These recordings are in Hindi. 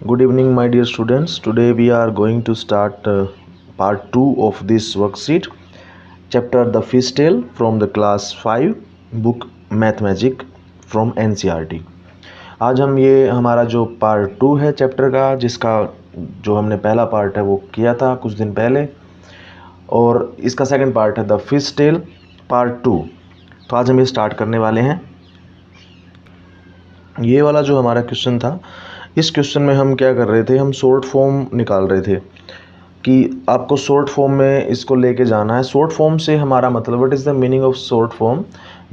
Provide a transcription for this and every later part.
Good evening, my dear students. Today we are going to start part 2 of this worksheet, chapter The Fish Tale from the class 5, book Math Magic from NCERT. आज हम ये हमारा जो पार्ट 2 है चैप्टर का, जिसका जो हमने पहला पार्ट है वो किया था कुछ दिन पहले, और इसका सेकंड पार्ट है द फिश टेल पार्ट 2। तो आज हम ये स्टार्ट करने वाले हैं। ये वाला जो हमारा क्वेश्चन था, इस क्वेश्चन में हम क्या कर रहे थे, हम शॉर्ट फॉर्म निकाल रहे थे कि आपको शॉर्ट फॉर्म में इसको लेके जाना है। शॉर्ट फॉर्म से हमारा मतलब, what is the meaning of short form?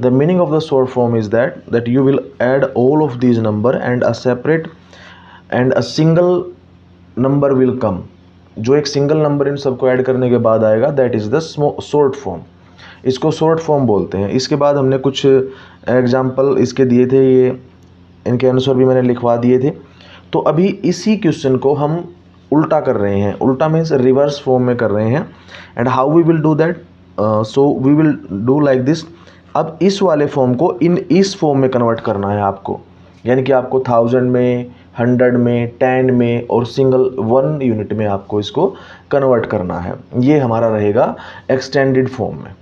The meaning of the short form is that you will add all of these number and a single number will come. जो एक सिंगल नंबर इन सबको ऐड करने के बाद आएगा, that is the short form. इसको शॉर्ट फॉर्म बोलते हैं। इसके बाद हमने कुछ एग्जाम्पल इसके दिए थे, ये इनके आंसर भी मैंने लिखवा दिए थे। तो अभी इसी क्वेश्चन को हम उल्टा कर रहे हैं। उल्टा मीन्स रिवर्स फॉर्म में कर रहे हैं। And how we will do that? So we will do like this. अब इस वाले फॉर्म को इस फॉर्म में कन्वर्ट करना है आपको, यानी कि आपको 1000 में, 100 में, 10 में और सिंगल 1 यूनिट में आपको इसको कन्वर्ट करना है। ये हमारा रहेगा एक्सटेंडेड फॉर्म में।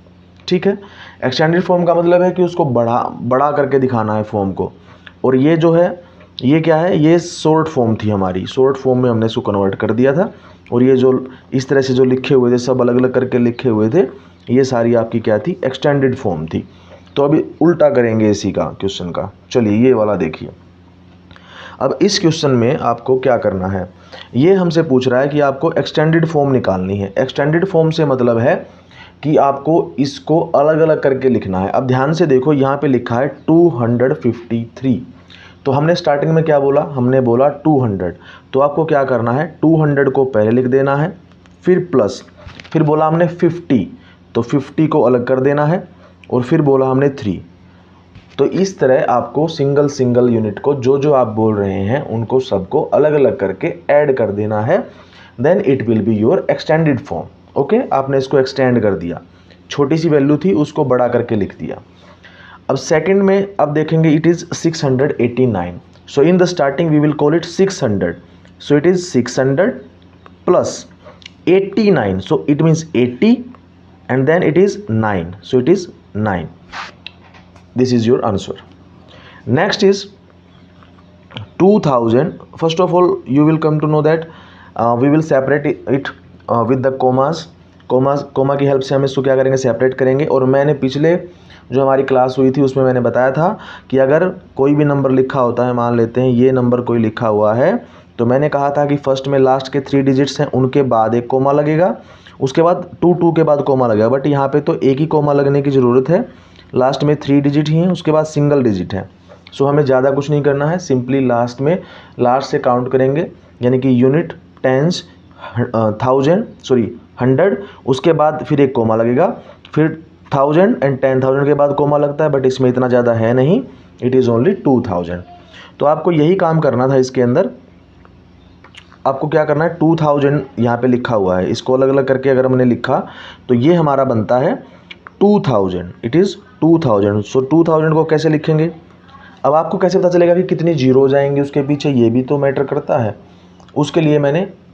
ठीक है, एक्सटेंडेड फॉर्म का मतलब है कि उसको बड़ा करके दिखाना है फॉर्म को। और ये जो है, ये क्या है, ये शॉर्ट फॉर्म थी हमारी। शॉर्ट फॉर्म में हमने इसको कन्वर्ट कर दिया था। और ये जो इस तरह से जो लिखे हुए थे, सब अलग अलग करके लिखे हुए थे, ये सारी आपकी क्या थी, एक्सटेंडेड फॉर्म थी। तो अभी उल्टा करेंगे इसी का क्वेश्चन का। चलिए ये वाला देखिए। अब इस क्वेश्चन में आपको क्या करना है, ये हमसे पूछ रहा है कि आपको एक्सटेंडेड फॉर्म निकालनी है। एक्सटेंडेड फॉर्म से मतलब है कि आपको इसको अलग अलग करके लिखना है। अब ध्यान से देखो, यहाँ पे लिखा है 253। तो हमने स्टार्टिंग में क्या बोला, हमने बोला 200। तो आपको क्या करना है, 200 को पहले लिख देना है, फिर प्लस, फिर बोला हमने 50, तो 50 को अलग कर देना है, और फिर बोला हमने 3। तो इस तरह आपको सिंगल सिंगल यूनिट को जो जो आप बोल रहे हैं उनको सबको अलग अलग करके ऐड कर देना है। Then it will be your extended form. Okay, आपने इसको एक्सटेंड कर दिया, छोटी सी वैल्यू थी उसको बड़ा करके लिख दिया। अब सेकंड में अब देखेंगे, it is 689। So in the starting we will call it 600। So it is 600 plus 89। So it means 80 and then it is 9। So it is 9। This is your answer. Next is 2000। First of all you will come to know that we will separate it with the comma की हेल्प से हम इसको क्या करेंगे, सेपरेट करेंगे। और मैंने पिछले जो हमारी क्लास हुई थी उसमें मैंने बताया था कि अगर कोई भी नंबर लिखा होता है, मान लेते हैं ये नंबर कोई लिखा हुआ है, तो मैंने कहा था कि फर्स्ट में लास्ट के 3 डिजिट्स हैं, उनके बाद एक कोमा लगेगा, उसके बाद 2 के बाद कोमा लगेगा। बट यहाँ पे तो एक ही कोमा लगने की ज़रूरत है, लास्ट में 3 डिजिट ही हैं, उसके बाद सिंगल डिजिट है। सो हमें ज़्यादा कुछ नहीं करना है, सिंपली लास्ट से काउंट करेंगे, यानी कि यूनिट, टेंस, 100, उसके बाद फिर एक कोमा लगेगा, फिर 1000 एंड 10,000 के बाद कोमा लगता है, बट इसमें इतना ज़्यादा है नहीं, इट इज़ ओनली 2000। तो आपको यही काम करना था इसके अंदर। आपको क्या करना है, 2000 यहाँ पे लिखा हुआ है, इसको अलग अलग करके अगर हमने लिखा तो ये हमारा बनता है 2000। It is 2000। सो 2000 को कैसे लिखेंगे? अब आपको कैसे पता चलेगा कि कितनी जीरो जाएंगी उसके पीछे, ये भी तो मैटर करता है।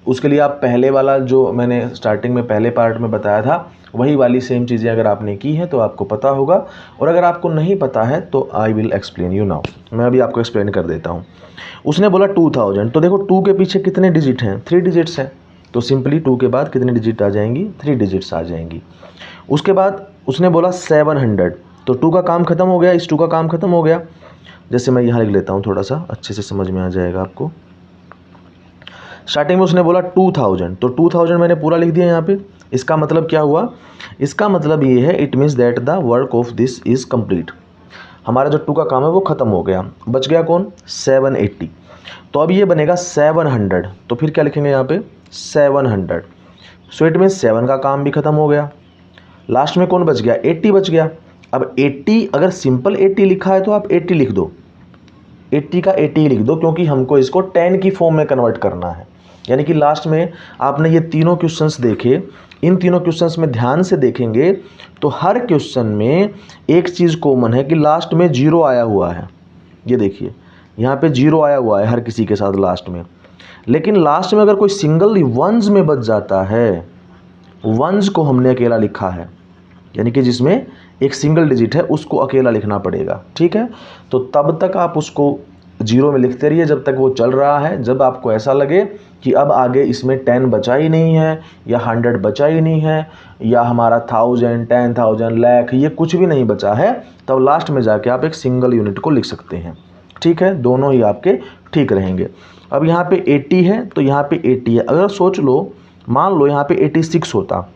उसके लिए आप पहले वाला जो मैंने स्टार्टिंग में पहले पार्ट में बताया था, वही वाली सेम चीज़ें अगर आपने की हैं तो आपको पता होगा। और अगर आपको नहीं पता है तो I will explain you now. मैं अभी आपको एक्सप्लेन कर देता हूँ। उसने बोला 2000, तो देखो 2 के पीछे कितने डिजिट हैं, 3 डिजिट्स हैं। तो सिंपली 2 के बाद कितने डिजिट आ जाएंगी, 3 डिजिट्स आ जाएंगी। उसके बाद उसने बोला 700, तो 2 का काम खत्म हो गया, इस 2 का काम खत्म हो गया। जैसे मैं यहाँ लिख लेता हूँ, थोड़ा सा अच्छे से समझ में आ जाएगा आपको। स्टार्टिंग में उसने बोला 2000, तो 2000 मैंने पूरा लिख दिया यहाँ पे। इसका मतलब क्या हुआ, इसका मतलब ये है, it means that the work of this is complete. हमारा जो 2 का काम है वो ख़त्म हो गया, बच गया कौन, 780। तो अब ये बनेगा 700, तो फिर क्या लिखेंगे यहाँ पे, 700। सो इट मीन्स 7 का काम भी ख़त्म हो गया। लास्ट में कौन बच गया, 80 बच गया। अब 80, अगर सिंपल 80 लिखा है तो आप 80 लिख दो, 80 का 80 लिख दो, क्योंकि हमको इसको 10 की फॉर्म में कन्वर्ट करना है। यानी कि लास्ट में आपने ये तीनों क्वेश्चंस देखे, इन तीनों क्वेश्चंस में ध्यान से देखेंगे तो हर क्वेश्चन में एक चीज़ कॉमन है कि लास्ट में 0 आया हुआ है। ये देखिए यहाँ पे 0 आया हुआ है हर किसी के साथ लास्ट में। लेकिन लास्ट में अगर कोई सिंगल वंस में बच जाता है, वंस को हमने अकेला लिखा है, यानी कि जिसमें एक सिंगल डिजिट है उसको अकेला लिखना पड़ेगा, ठीक है। तो तब तक आप उसको 0 में लिखते रहिए जब तक वो चल रहा है। जब आपको ऐसा लगे कि अब आगे इसमें 10 बचा ही नहीं है, या 100 बचा ही नहीं है, या हमारा 1000, 10,000, लाख ये कुछ भी नहीं बचा है, तब लास्ट में जाके आप एक सिंगल यूनिट को लिख सकते हैं, ठीक है। दोनों ही आपके ठीक रहेंगे। अब यहाँ पे 80 है तो यहाँ पे 80 है। अगर सोच लो, मान लो यहाँ पे 86 होता,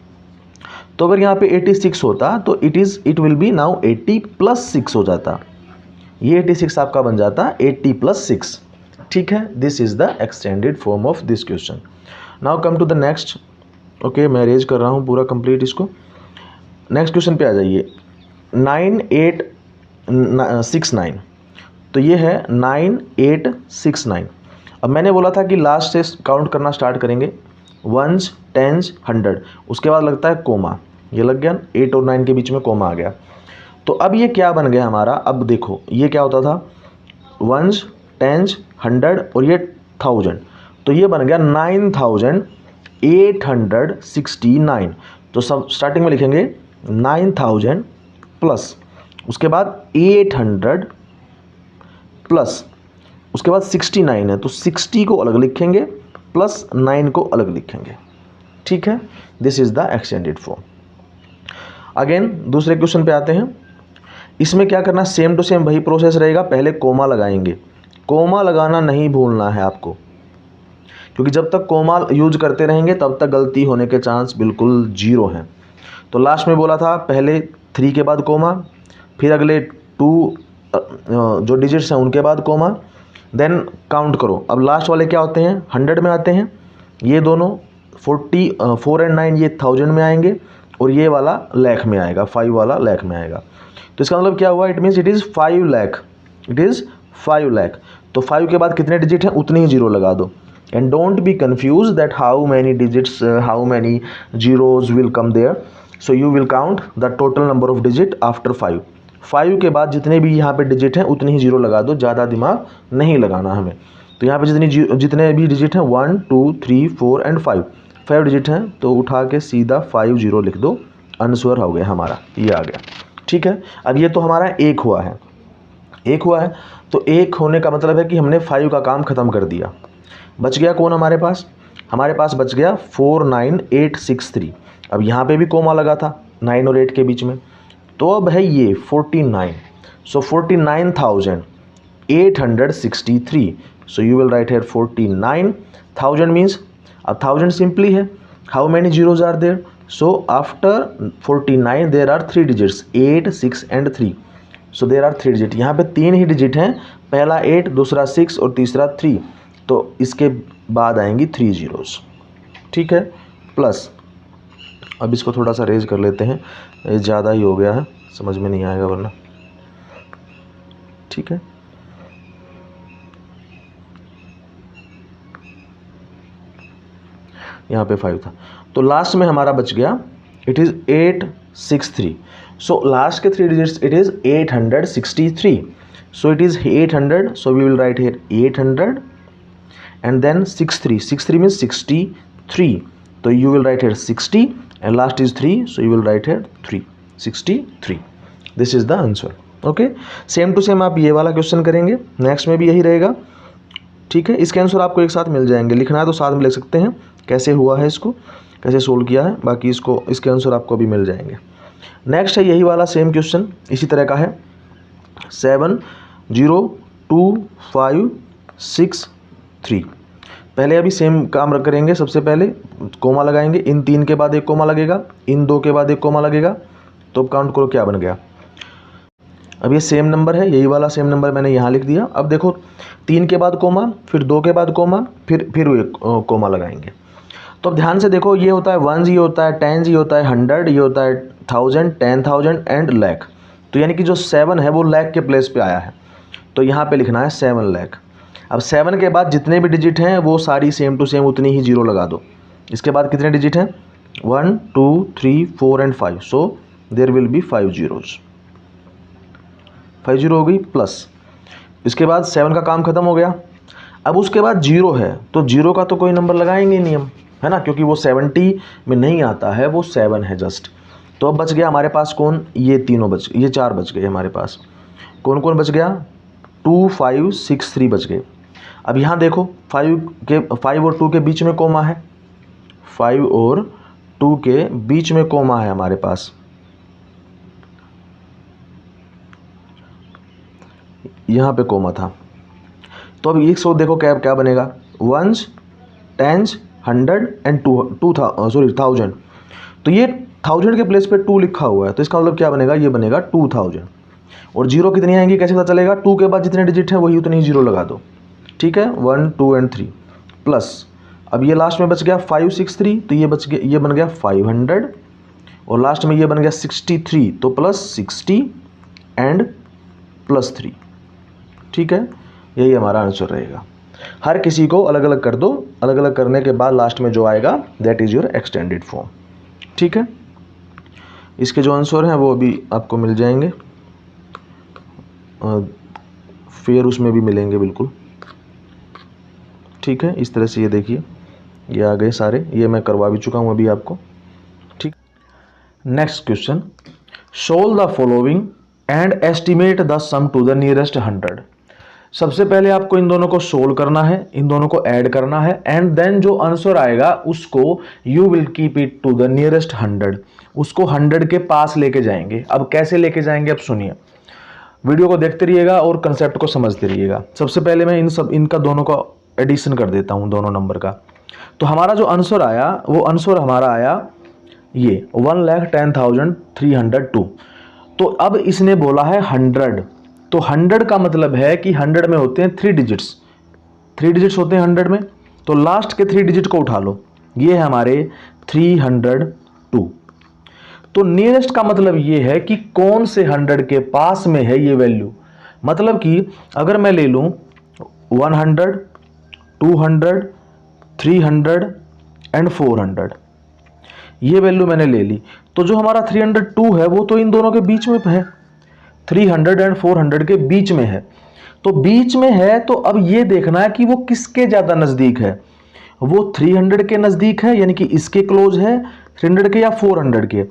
तो अगर यहाँ पे 86 होता तो इट विल बी नाउ 80 + 6 हो जाता। ये 86 आपका बन जाता 80 + 6, ठीक है। This is the extended form of this question. Now come to the next. Okay, मैं अरेंज कर रहा हूँ पूरा कंप्लीट इसको। नेक्स्ट क्वेश्चन पे आ जाइए। 9869, तो ये है 9869। अब मैंने बोला था कि लास्ट से काउंट करना स्टार्ट करेंगे, 1s, 10s, 100, उसके बाद लगता है कोमा। ये लग गया, 8 और 9 के बीच में कोमा आ गया। तो अब ये क्या बन गया हमारा, अब देखो ये क्या होता था, 1s, 10s, 100 और ये 1000, तो ये बन गया 9869। तो सब स्टार्टिंग में लिखेंगे 9000 प्लस, उसके बाद 800 प्लस, उसके बाद 69 है तो 60 को अलग लिखेंगे प्लस 9 को अलग लिखेंगे, ठीक है। This is the extended form. Again दूसरे क्वेश्चन पे आते हैं। इसमें क्या करना, सेम टू सेम वही प्रोसेस रहेगा। पहले कोमा लगाएंगे, कोमा लगाना नहीं भूलना है आपको, क्योंकि जब तक कोमा यूज करते रहेंगे तब तक गलती होने के चांस बिल्कुल 0 हैं। तो लास्ट में बोला था पहले 3 के बाद कोमा, फिर अगले 2 जो डिजिट्स हैं उनके बाद कोमा, देन काउंट करो। अब लास्ट वाले क्या होते हैं, 100 में आते हैं। ये दोनों 4 और 9 ये 1000 में आएंगे, और ये वाला लाख में आएगा, 5 वाला लाख में आएगा। तो इसका मतलब क्या हुआ, it means it is 5 lakh, it is 5 lakh. तो 5 के बाद कितने डिजिट हैं उतने ही 0 लगा दो। And don't be confuse that how many digits, how many zeros will come there. So you will count the total number of digit after 5। 5 के बाद जितने भी यहाँ पे डिजिट हैं उतने ही 0 लगा दो, ज़्यादा दिमाग नहीं लगाना हमें। तो यहाँ पे जितने भी डिजिट हैं 1, 2, 3, 4 एंड 5 डिजिट हैं, तो उठा के सीधा 5 0 लिख दो। आंसर हो गया हमारा, ये आ गया, ठीक है। अब ये तो हमारा 1 हुआ है, 1 हुआ है, तो 1 होने का मतलब है कि हमने 5 का काम ख़त्म कर दिया। बच गया कौन हमारे पास, हमारे पास बच गया 49863। अब यहाँ पे भी कोमा लगा था 9 और 8 के बीच में, तो अब है ये 49। So 49,863। So you will write here 49,000 means, अब 1000 सिंपली है, how many zeros are there. So after 49 there are 3 digits, 8, 6 and 3. So there are 3 digit। यहाँ पे 3 ही डिजिट हैं, पहला 8, दूसरा 6 और तीसरा 3। तो इसके बाद आएंगी 3 जीरोस, ठीक है। प्लस अब इसको थोड़ा सा रेज कर लेते हैं, ये ज़्यादा ही हो गया है, समझ में नहीं आएगा वरना, ठीक है। यहाँ पे 5 था, तो लास्ट में हमारा बच गया, इट इज़ 863। सो लास्ट के 3 digits it is 863। So it is 800, so we will write here 800 and then 63 means 63। तो you will write here 60 and last is 3, so you will write here 63। This is the answer. Okay, same to same आप ये वाला क्वेश्चन करेंगे, नेक्स्ट में भी यही रहेगा, ठीक है। इसके आंसर आपको एक साथ मिल जाएंगे, लिखना है तो साथ में लिख सकते हैं कैसे हुआ है, इसको कैसे सोल्व किया है, बाकी इसके आंसर आपको भी मिल जाएंगे। नेक्स्ट है यही वाला सेम क्वेश्चन, इसी तरह का है, 70256 पहले अभी सेम काम करेंगे। सबसे पहले कोमा लगाएंगे, इन 3 के बाद एक कोमा लगेगा, इन 2 के बाद एक कोमा लगेगा, तो अब काउंट करो क्या बन गया। अब ये सेम नंबर है, यही वाला सेम नंबर मैंने यहाँ लिख दिया। अब देखो 3 के बाद कोमा, फिर 2 के बाद कोमा, फिर एक कोमा लगाएंगे। तो अब ध्यान से देखो, ये होता है 1, ये होता है 10, ये होता है 100, ये होता है 1000, 10,000 एंड लाख। तो यानी कि जो 7 है वो लाख के प्लेस पे आया है, तो यहाँ पे लिखना है 7 लाख। अब 7 के बाद जितने भी डिजिट हैं वो सारी सेम टू सेम उतनी ही 0 लगा दो। इसके बाद कितने डिजिट हैं, 1, 2, 3, 4 and 5। So there will be 5 zeros, 5 0 हो गई प्लस। इसके बाद 7 का काम खत्म हो गया। अब उसके बाद 0 है तो 0 का तो कोई नंबर लगाएंगे नहीं हम, है ना, क्योंकि वो 70 में नहीं आता है, वो 7 है जस्ट। तो अब बच गया हमारे पास कौन, ये तीनों बच, ये 4 बच गए हमारे पास। कौन कौन बच गया, 2 5 6 3 बच गए। अब यहाँ देखो 5 और 2 के बीच में कोमा है, 5 और 2 के बीच में कोमा है हमारे पास, यहाँ पे कोमा था। तो अब 100 देखो क्या क्या बनेगा, 1s 10s 100 एंड 1000। तो ये 1000 के प्लेस पे 2 लिखा हुआ है, तो इसका मतलब क्या बनेगा, ये बनेगा 2000। और 0 कितनी आएंगी कैसे पता चलेगा, 2 के बाद जितने डिजिट हैं वही उतनी 0 लगा दो, ठीक है, 1 2 एंड 3 प्लस। अब ये लास्ट में बच गया 563, तो ये बच गया, ये बन गया 500, और लास्ट में ये बन गया 63, तो प्लस 60 एंड प्लस 3, ठीक है, यही हमारा आंसर रहेगा। हर किसी को अलग अलग कर दो, अलग अलग करने के बाद लास्ट में जो आएगा that is your extended form, ठीक है। इसके जो आंसर हैं वो अभी आपको मिल जाएंगे, फिर उसमें भी मिलेंगे बिल्कुल, ठीक है। इस तरह से ये देखिए, ये आ गए सारे, ये मैं करवा भी चुका हूँ अभी आपको, ठीक। Next question, solve the following and estimate the sum to the nearest 100। सबसे पहले आपको इन दोनों को सोल्व करना है, इन दोनों को ऐड करना है, एंड देन जो आंसर आएगा उसको you will keep it to the nearest 100, उसको 100 के पास लेके जाएंगे। अब कैसे लेके जाएंगे, अब सुनिए, वीडियो को देखते रहिएगा और कंसेप्ट को समझते रहिएगा। सबसे पहले मैं इनका दोनों का एडिशन कर देता हूं, दोनों नंबर का। तो हमारा जो आंसर आया वो आंसर हमारा आया ये 1,10,302। तो अब इसने बोला है 100, तो 100 का मतलब है कि 100 में होते हैं 3 डिजिट्स, 3 डिजिट्स होते हैं 100 में, तो लास्ट के 3 डिजिट को उठा लो, ये है हमारे 302। तो नियरेस्ट का मतलब ये है कि कौन से 100 के पास में है ये वैल्यू। मतलब कि अगर मैं ले लूं 100, 200, 300 एंड 400, ये वैल्यू मैंने ले ली, तो जो हमारा 302 है वो तो इन दोनों के बीच में है, 300 एंड 400 के बीच में है। तो बीच में है, तो अब ये देखना है कि वो किसके ज़्यादा नज़दीक है। वो 300 के नज़दीक है, यानी कि इसके क्लोज है 300 के, या 400 के।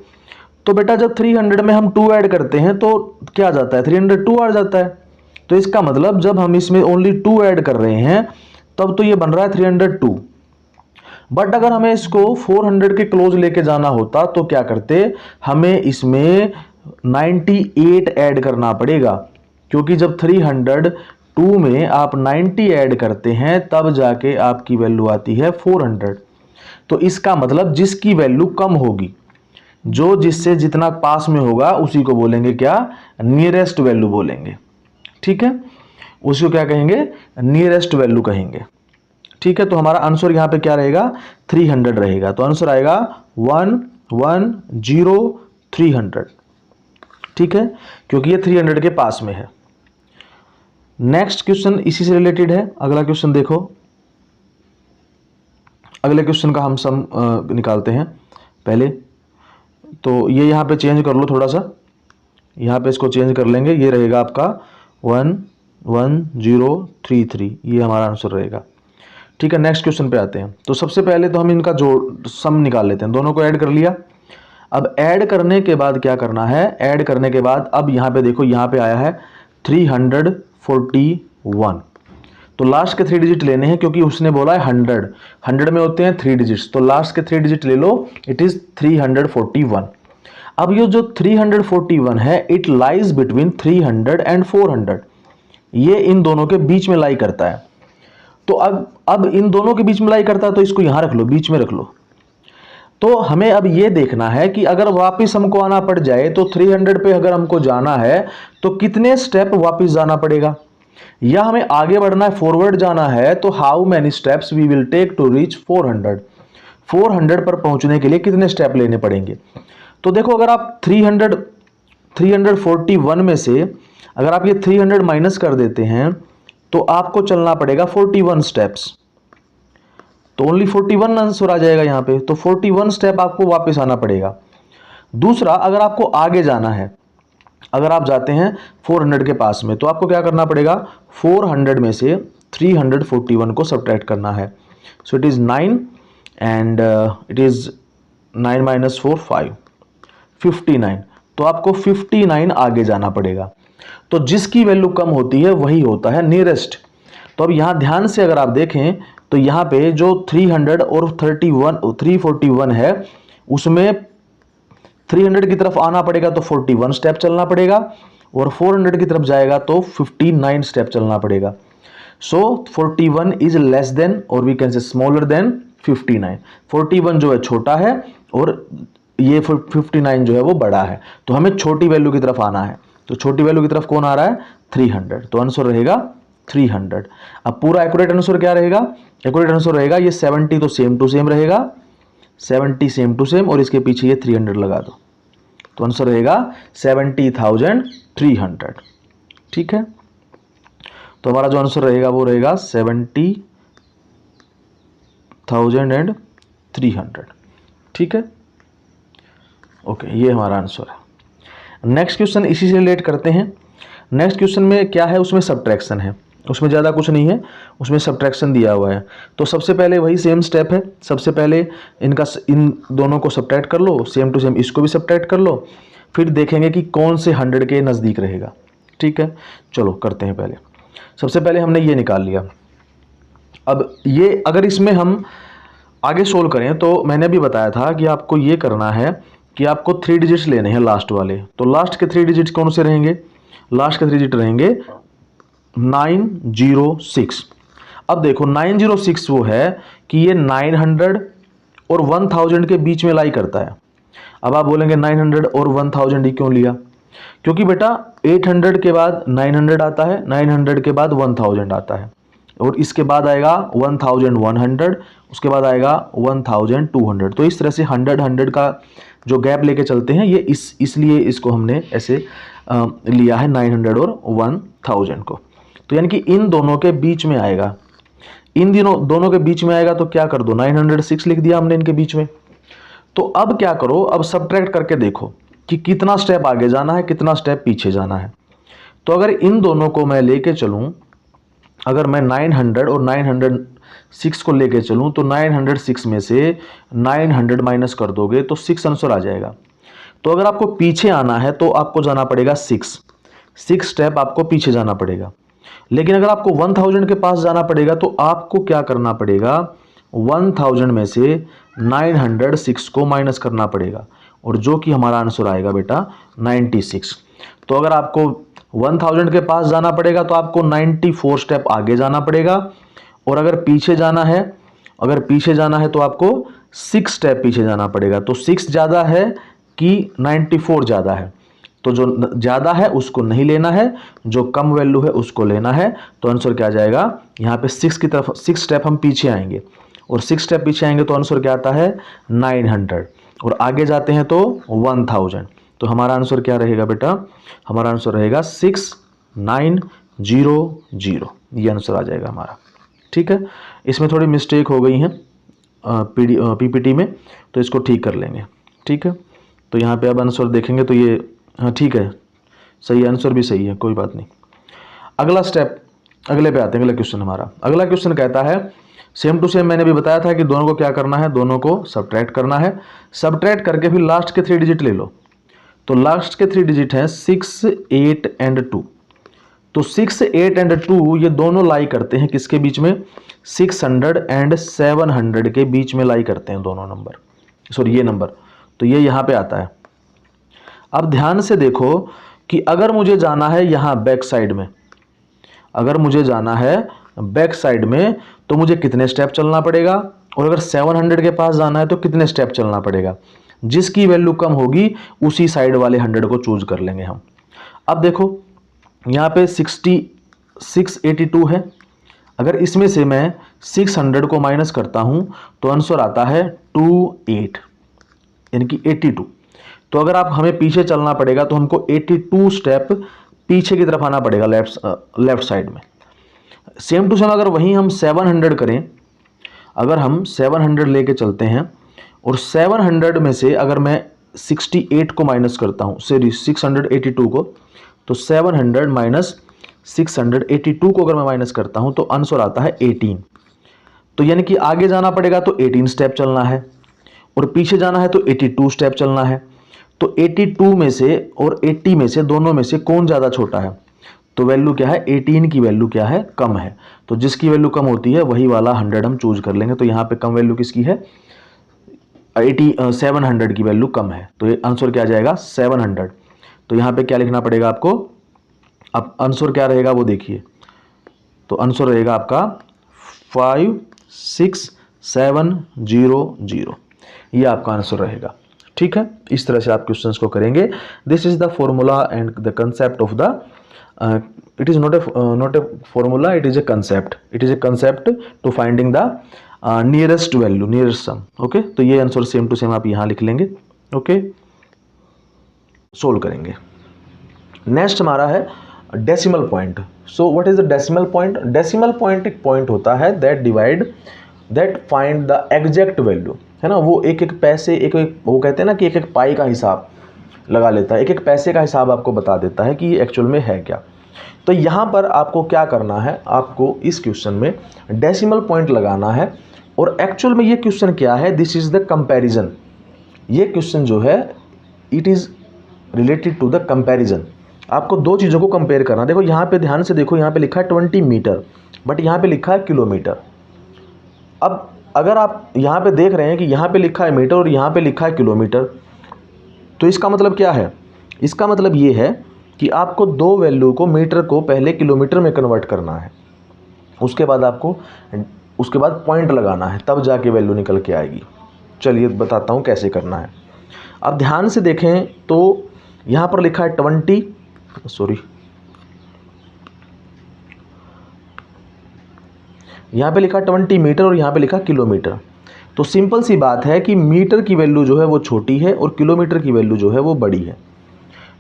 तो बेटा जब 300 में हम 2 ऐड करते हैं तो क्या आ जाता है, 302 आ जाता है। तो इसका मतलब जब हम इसमें ओनली 2 ऐड कर रहे हैं तब तो ये बन रहा है 302। बट अगर हमें इसको 400 के क्लोज लेके जाना होता तो क्या करते, हमें इसमें 98 ऐड करना पड़ेगा, क्योंकि जब 302 में आप 90 ऐड करते हैं तब जाके आपकी वैल्यू आती है 400। तो इसका मतलब जिसकी वैल्यू कम होगी, जो जिससे जितना पास में होगा उसी को बोलेंगे क्या, नियरेस्ट वैल्यू बोलेंगे, ठीक है, उसी को क्या कहेंगे, नियरेस्ट वैल्यू कहेंगे, ठीक है। तो हमारा आंसर यहां पे क्या रहेगा, 300 रहेगा। तो आंसर आएगा 110,300, ठीक है, क्योंकि ये 300 के पास में है। नेक्स्ट क्वेश्चन इसी से रिलेटेड है। अगला क्वेश्चन देखो, अगले क्वेश्चन का हम सम निकालते हैं पहले। तो ये यहाँ पे चेंज कर लो थोड़ा सा, यहाँ पे इसको चेंज कर लेंगे, ये रहेगा आपका 11033, ये हमारा आंसर रहेगा, ठीक है। नेक्स्ट क्वेश्चन पे आते हैं। तो सबसे पहले तो हम इनका जो सम निकाल लेते हैं, दोनों को ऐड कर लिया। अब ऐड करने के बाद क्या करना है, ऐड करने के बाद अब यहाँ पे देखो, यहाँ पे आया है 341, तो लास्ट के 3 डिजिट लेने हैं, क्योंकि उसने बोला है 100 में होते हैं 3 डिजिट्स, तो लास्ट के 3 डिजिट ले लो, इट इज 341। अब ये जो 341 है, इट लाइज बिटवीन 300 एंड 400, ये इन दोनों के बीच में लाई करता है। तो अब इन दोनों के बीच में लाई करता है, तो इसको यहां रख लो, बीच में रख लो। तो हमें अब ये देखना है कि अगर वापस हमको आना पड़ जाए तो 300 पे अगर हमको जाना है तो कितने स्टेप वापस जाना पड़ेगा, या हमें आगे बढ़ना है, फॉरवर्ड जाना है, तो how many steps we will take to reach 400, 400 पर पहुंचने के लिए कितने स्टेप लेने पड़ेंगे। तो देखो, अगर आप 341 में से अगर आप ये 300 माइनस कर देते हैं तो आपको चलना पड़ेगा 41 स्टेप्स, तो ओनली 41 आंसर आ जाएगा यहाँ पे। तो 41 स्टेप आपको वापस आना पड़ेगा। दूसरा, अगर आपको आगे जाना है, अगर आप जाते हैं 400 के पास में, तो आपको क्या करना पड़ेगा, 400 में से 341 को सब्ट्रैक्ट करना है। सो it is 9 and it is 9 minus 4 5 59। तो आपको 59 आगे जाना पड़ेगा। तो जिसकी वैल्यू कम होती है वही होता है नियरेस्ट। तो अब यहाँ ध्यान से अगर आप देखें तो यहाँ पे जो 300 और 341 है उसमें 300 की तरफ आना पड़ेगा तो 41 स्टेप चलना पड़ेगा, और 400 की तरफ जाएगा तो 59 स्टेप चलना पड़ेगा। सो 41 इज लेस देन और we can say smaller than 59। 41 जो है छोटा है और ये 59 जो है वो बड़ा है। तो हमें छोटी वैल्यू की तरफ आना है। तो छोटी वैल्यू की तरफ कौन आ रहा है? 300। तो आंसर रहेगा 300। अब पूरा एक्यूरेट आंसर क्या रहेगा? एक्यूरेट आंसर रहेगा ये 70 तो सेम टू सेम रहेगा, 70 सेम टू सेम, और इसके पीछे ये 300 लगा दो। तो आंसर रहेगा 70,300। ठीक है, तो हमारा जो आंसर रहेगा वो रहेगा 70,300। ठीक है, ओके, ये हमारा आंसर है। नेक्स्ट क्वेश्चन इसी से रिलेट करते हैं। नेक्स्ट क्वेश्चन में क्या है? उसमें सब्ट्रैक्शन है, उसमें ज़्यादा कुछ नहीं है, उसमें सब्ट्रैक्शन दिया हुआ है। तो सबसे पहले वही सेम स्टेप है, सबसे पहले इन दोनों को सब्ट्रैक्ट कर लो, सेम टू सेम इसको भी सब्ट्रैक्ट कर लो, फिर देखेंगे कि कौन से 100 के नज़दीक रहेगा। ठीक है, चलो करते हैं। पहले सबसे पहले हमने ये निकाल लिया। अब ये अगर इसमें हम आगे सोल्व करें तो मैंने भी बताया था कि आपको ये करना है कि आपको 3 डिजिट्स लेने हैं लास्ट वाले। तो लास्ट के 3 डिजिट्स कौन से रहेंगे? लास्ट के 3 डिजिट रहेंगे 906। अब देखो 906 वो है कि ये 900 और 1000 के बीच में लाई करता है। अब आप बोलेंगे 900 और 1000 ही क्यों लिया? क्योंकि बेटा 800 के बाद 900 आता है, 900 के बाद 1000 आता है, और इसके बाद आएगा 1100, उसके बाद आएगा 1200। तो इस तरह से 100 का जो गैप लेके चलते हैं ये इसलिए इसको हमने ऐसे लिया है 900 और 1000 को। तो यानी कि इन दोनों के बीच में आएगा, इन दोनों के बीच में आएगा। तो क्या कर दो, 906 लिख दिया हमने इनके बीच में। तो अब क्या करो, अब सब्ट्रैक्ट करके देखो कि कितना स्टेप आगे जाना है, कितना स्टेप पीछे जाना है। तो अगर इन दोनों को मैं लेके चलूं, अगर मैं 900 और 906 को लेके चलूं तो 906 में से 900 माइनस कर दोगे तो 6 आंसर आ जाएगा। तो अगर आपको पीछे आना है तो आपको जाना पड़ेगा 6 स्टेप आपको पीछे जाना पड़ेगा। लेकिन अगर आपको 1000 के पास जाना पड़ेगा तो आपको क्या करना पड़ेगा? 1000 में से 906 को माइनस करना पड़ेगा, और जो कि हमारा आंसर आएगा बेटा 96। तो अगर आपको 1000 के पास जाना पड़ेगा तो आपको 94 स्टेप आगे जाना पड़ेगा, और अगर पीछे जाना है तो आपको 6 स्टेप पीछे जाना पड़ेगा। तो 6 ज़्यादा है कि 94 ज़्यादा है? तो जो ज़्यादा है उसको नहीं लेना है, जो कम वैल्यू है उसको लेना है। तो आंसर क्या आ जाएगा? यहाँ पे 6 की तरफ 6 स्टेप हम पीछे आएंगे, और 6 स्टेप पीछे आएंगे तो आंसर क्या आता है? 900, और आगे जाते हैं तो 1000। तो हमारा आंसर क्या रहेगा बेटा? हमारा आंसर रहेगा 6900। ये आंसर आ जाएगा हमारा। ठीक है, इसमें थोड़ी मिस्टेक हो गई है पीपीटी में, तो इसको ठीक कर लेंगे। ठीक है, तो यहाँ पे अब आंसर देखेंगे तो ये हाँ ठीक है, सही आंसर भी सही है, कोई बात नहीं। अगला स्टेप, अगले पे आते हैं। अगला क्वेश्चन हमारा, अगला क्वेश्चन कहता है सेम टू सेम। मैंने भी बताया था कि दोनों को क्या करना है, दोनों को सब्ट्रैक्ट करना है। सब्ट्रैक्ट करके फिर लास्ट के 3 डिजिट ले लो। तो लास्ट के 3 डिजिट हैं 6, 8 एंड 2। तो 6, 8 एंड 2 ये दोनों लाई करते हैं किसके बीच में? 600 एंड 700 के बीच में लाई करते हैं दोनों नंबर, सॉरी ये नंबर। तो ये यहाँ पे आता है। अब ध्यान से देखो कि अगर मुझे जाना है यहाँ बैक साइड में, अगर मुझे जाना है बैक साइड में तो मुझे कितने स्टेप चलना पड़ेगा, और अगर 700 के पास जाना है तो कितने स्टेप चलना पड़ेगा? जिसकी वैल्यू कम होगी उसी साइड वाले 100 को चूज कर लेंगे हम। अब देखो यहाँ पे 682 है। अगर इसमें से मैं 600 को माइनस करता हूं तो आंसर आता है 28, यानी कि 82। तो अगर आप हमें पीछे चलना पड़ेगा तो हमको 82 स्टेप पीछे की तरफ आना पड़ेगा, लेफ्ट साइड में। सेम टू सेम अगर वहीं हम 700 करें, अगर हम 700 लेके चलते हैं और 700 में से अगर मैं 68 को माइनस करता हूं, सॉरी 682 को, तो 700 माइनस 682 को अगर मैं माइनस करता हूं तो आंसर आता है 18। तो यानी कि आगे जाना पड़ेगा तो 18 स्टेप चलना है और पीछे जाना है तो 82 स्टेप चलना है। तो 82 में से और 80 में से दोनों में से कौन ज़्यादा छोटा है? तो वैल्यू क्या है? 18 की वैल्यू क्या है? कम है। तो जिसकी वैल्यू कम होती है वही वाला 100 हम चूज कर लेंगे। तो यहाँ पे कम वैल्यू किसकी है? 700 की वैल्यू कम है। तो ये आंसर क्या आ जाएगा? 700। तो यहाँ पे क्या लिखना पड़ेगा आपको? अब आंसर क्या रहेगा वो देखिए। तो आंसर रहेगा आपका 56700। ये आपका आंसर रहेगा। ठीक है, इस तरह से आप क्वेश्चंस को करेंगे। This is the formula and the concept of the it is not a formula, it is a concept. It is a concept to finding the nearest value, nearest sum. Okay, तो ये आंसर सेम टू सेम आप यहाँ लिख लेंगे। ओके, सोल्व करेंगे। नेक्स्ट हमारा है decimal point. So what is the decimal point? Decimal point एक पॉइंट होता है that find the exact value, है ना। वो एक एक पैसे, एक वो कहते हैं ना कि एक एक पाई का हिसाब लगा लेता है, एक एक पैसे का हिसाब आपको बता देता है कि ये एक्चुअल में है क्या। तो यहाँ पर आपको क्या करना है? आपको इस क्वेश्चन में डेसिमल पॉइंट लगाना है। और एक्चुअल में ये क्वेश्चन क्या है? This is the comparison. ये क्वेश्चन जो है it is related to the comparison. आपको दो चीज़ों को कंपेयर करना। देखो यहाँ पे ध्यान से देखो, यहाँ पे लिखा है 20 मीटर, बट यहाँ पे लिखा है किलोमीटर। अब अगर आप यहाँ पे देख रहे हैं कि यहाँ पे लिखा है मीटर और यहाँ पे लिखा है किलोमीटर, तो इसका मतलब क्या है? इसका मतलब ये है कि आपको दो वैल्यू को, मीटर को पहले किलोमीटर में कन्वर्ट करना है, उसके बाद पॉइंट लगाना है, तब जाके वैल्यू निकल के आएगी। चलिए बताता हूँ कैसे करना है। अब ध्यान से देखें तो यहाँ पर लिखा है 20, यहाँ पे लिखा 20 मीटर और यहाँ पे लिखा किलोमीटर। तो सिंपल सी बात है कि मीटर की वैल्यू जो है वो छोटी है और किलोमीटर की वैल्यू जो है वो बड़ी है।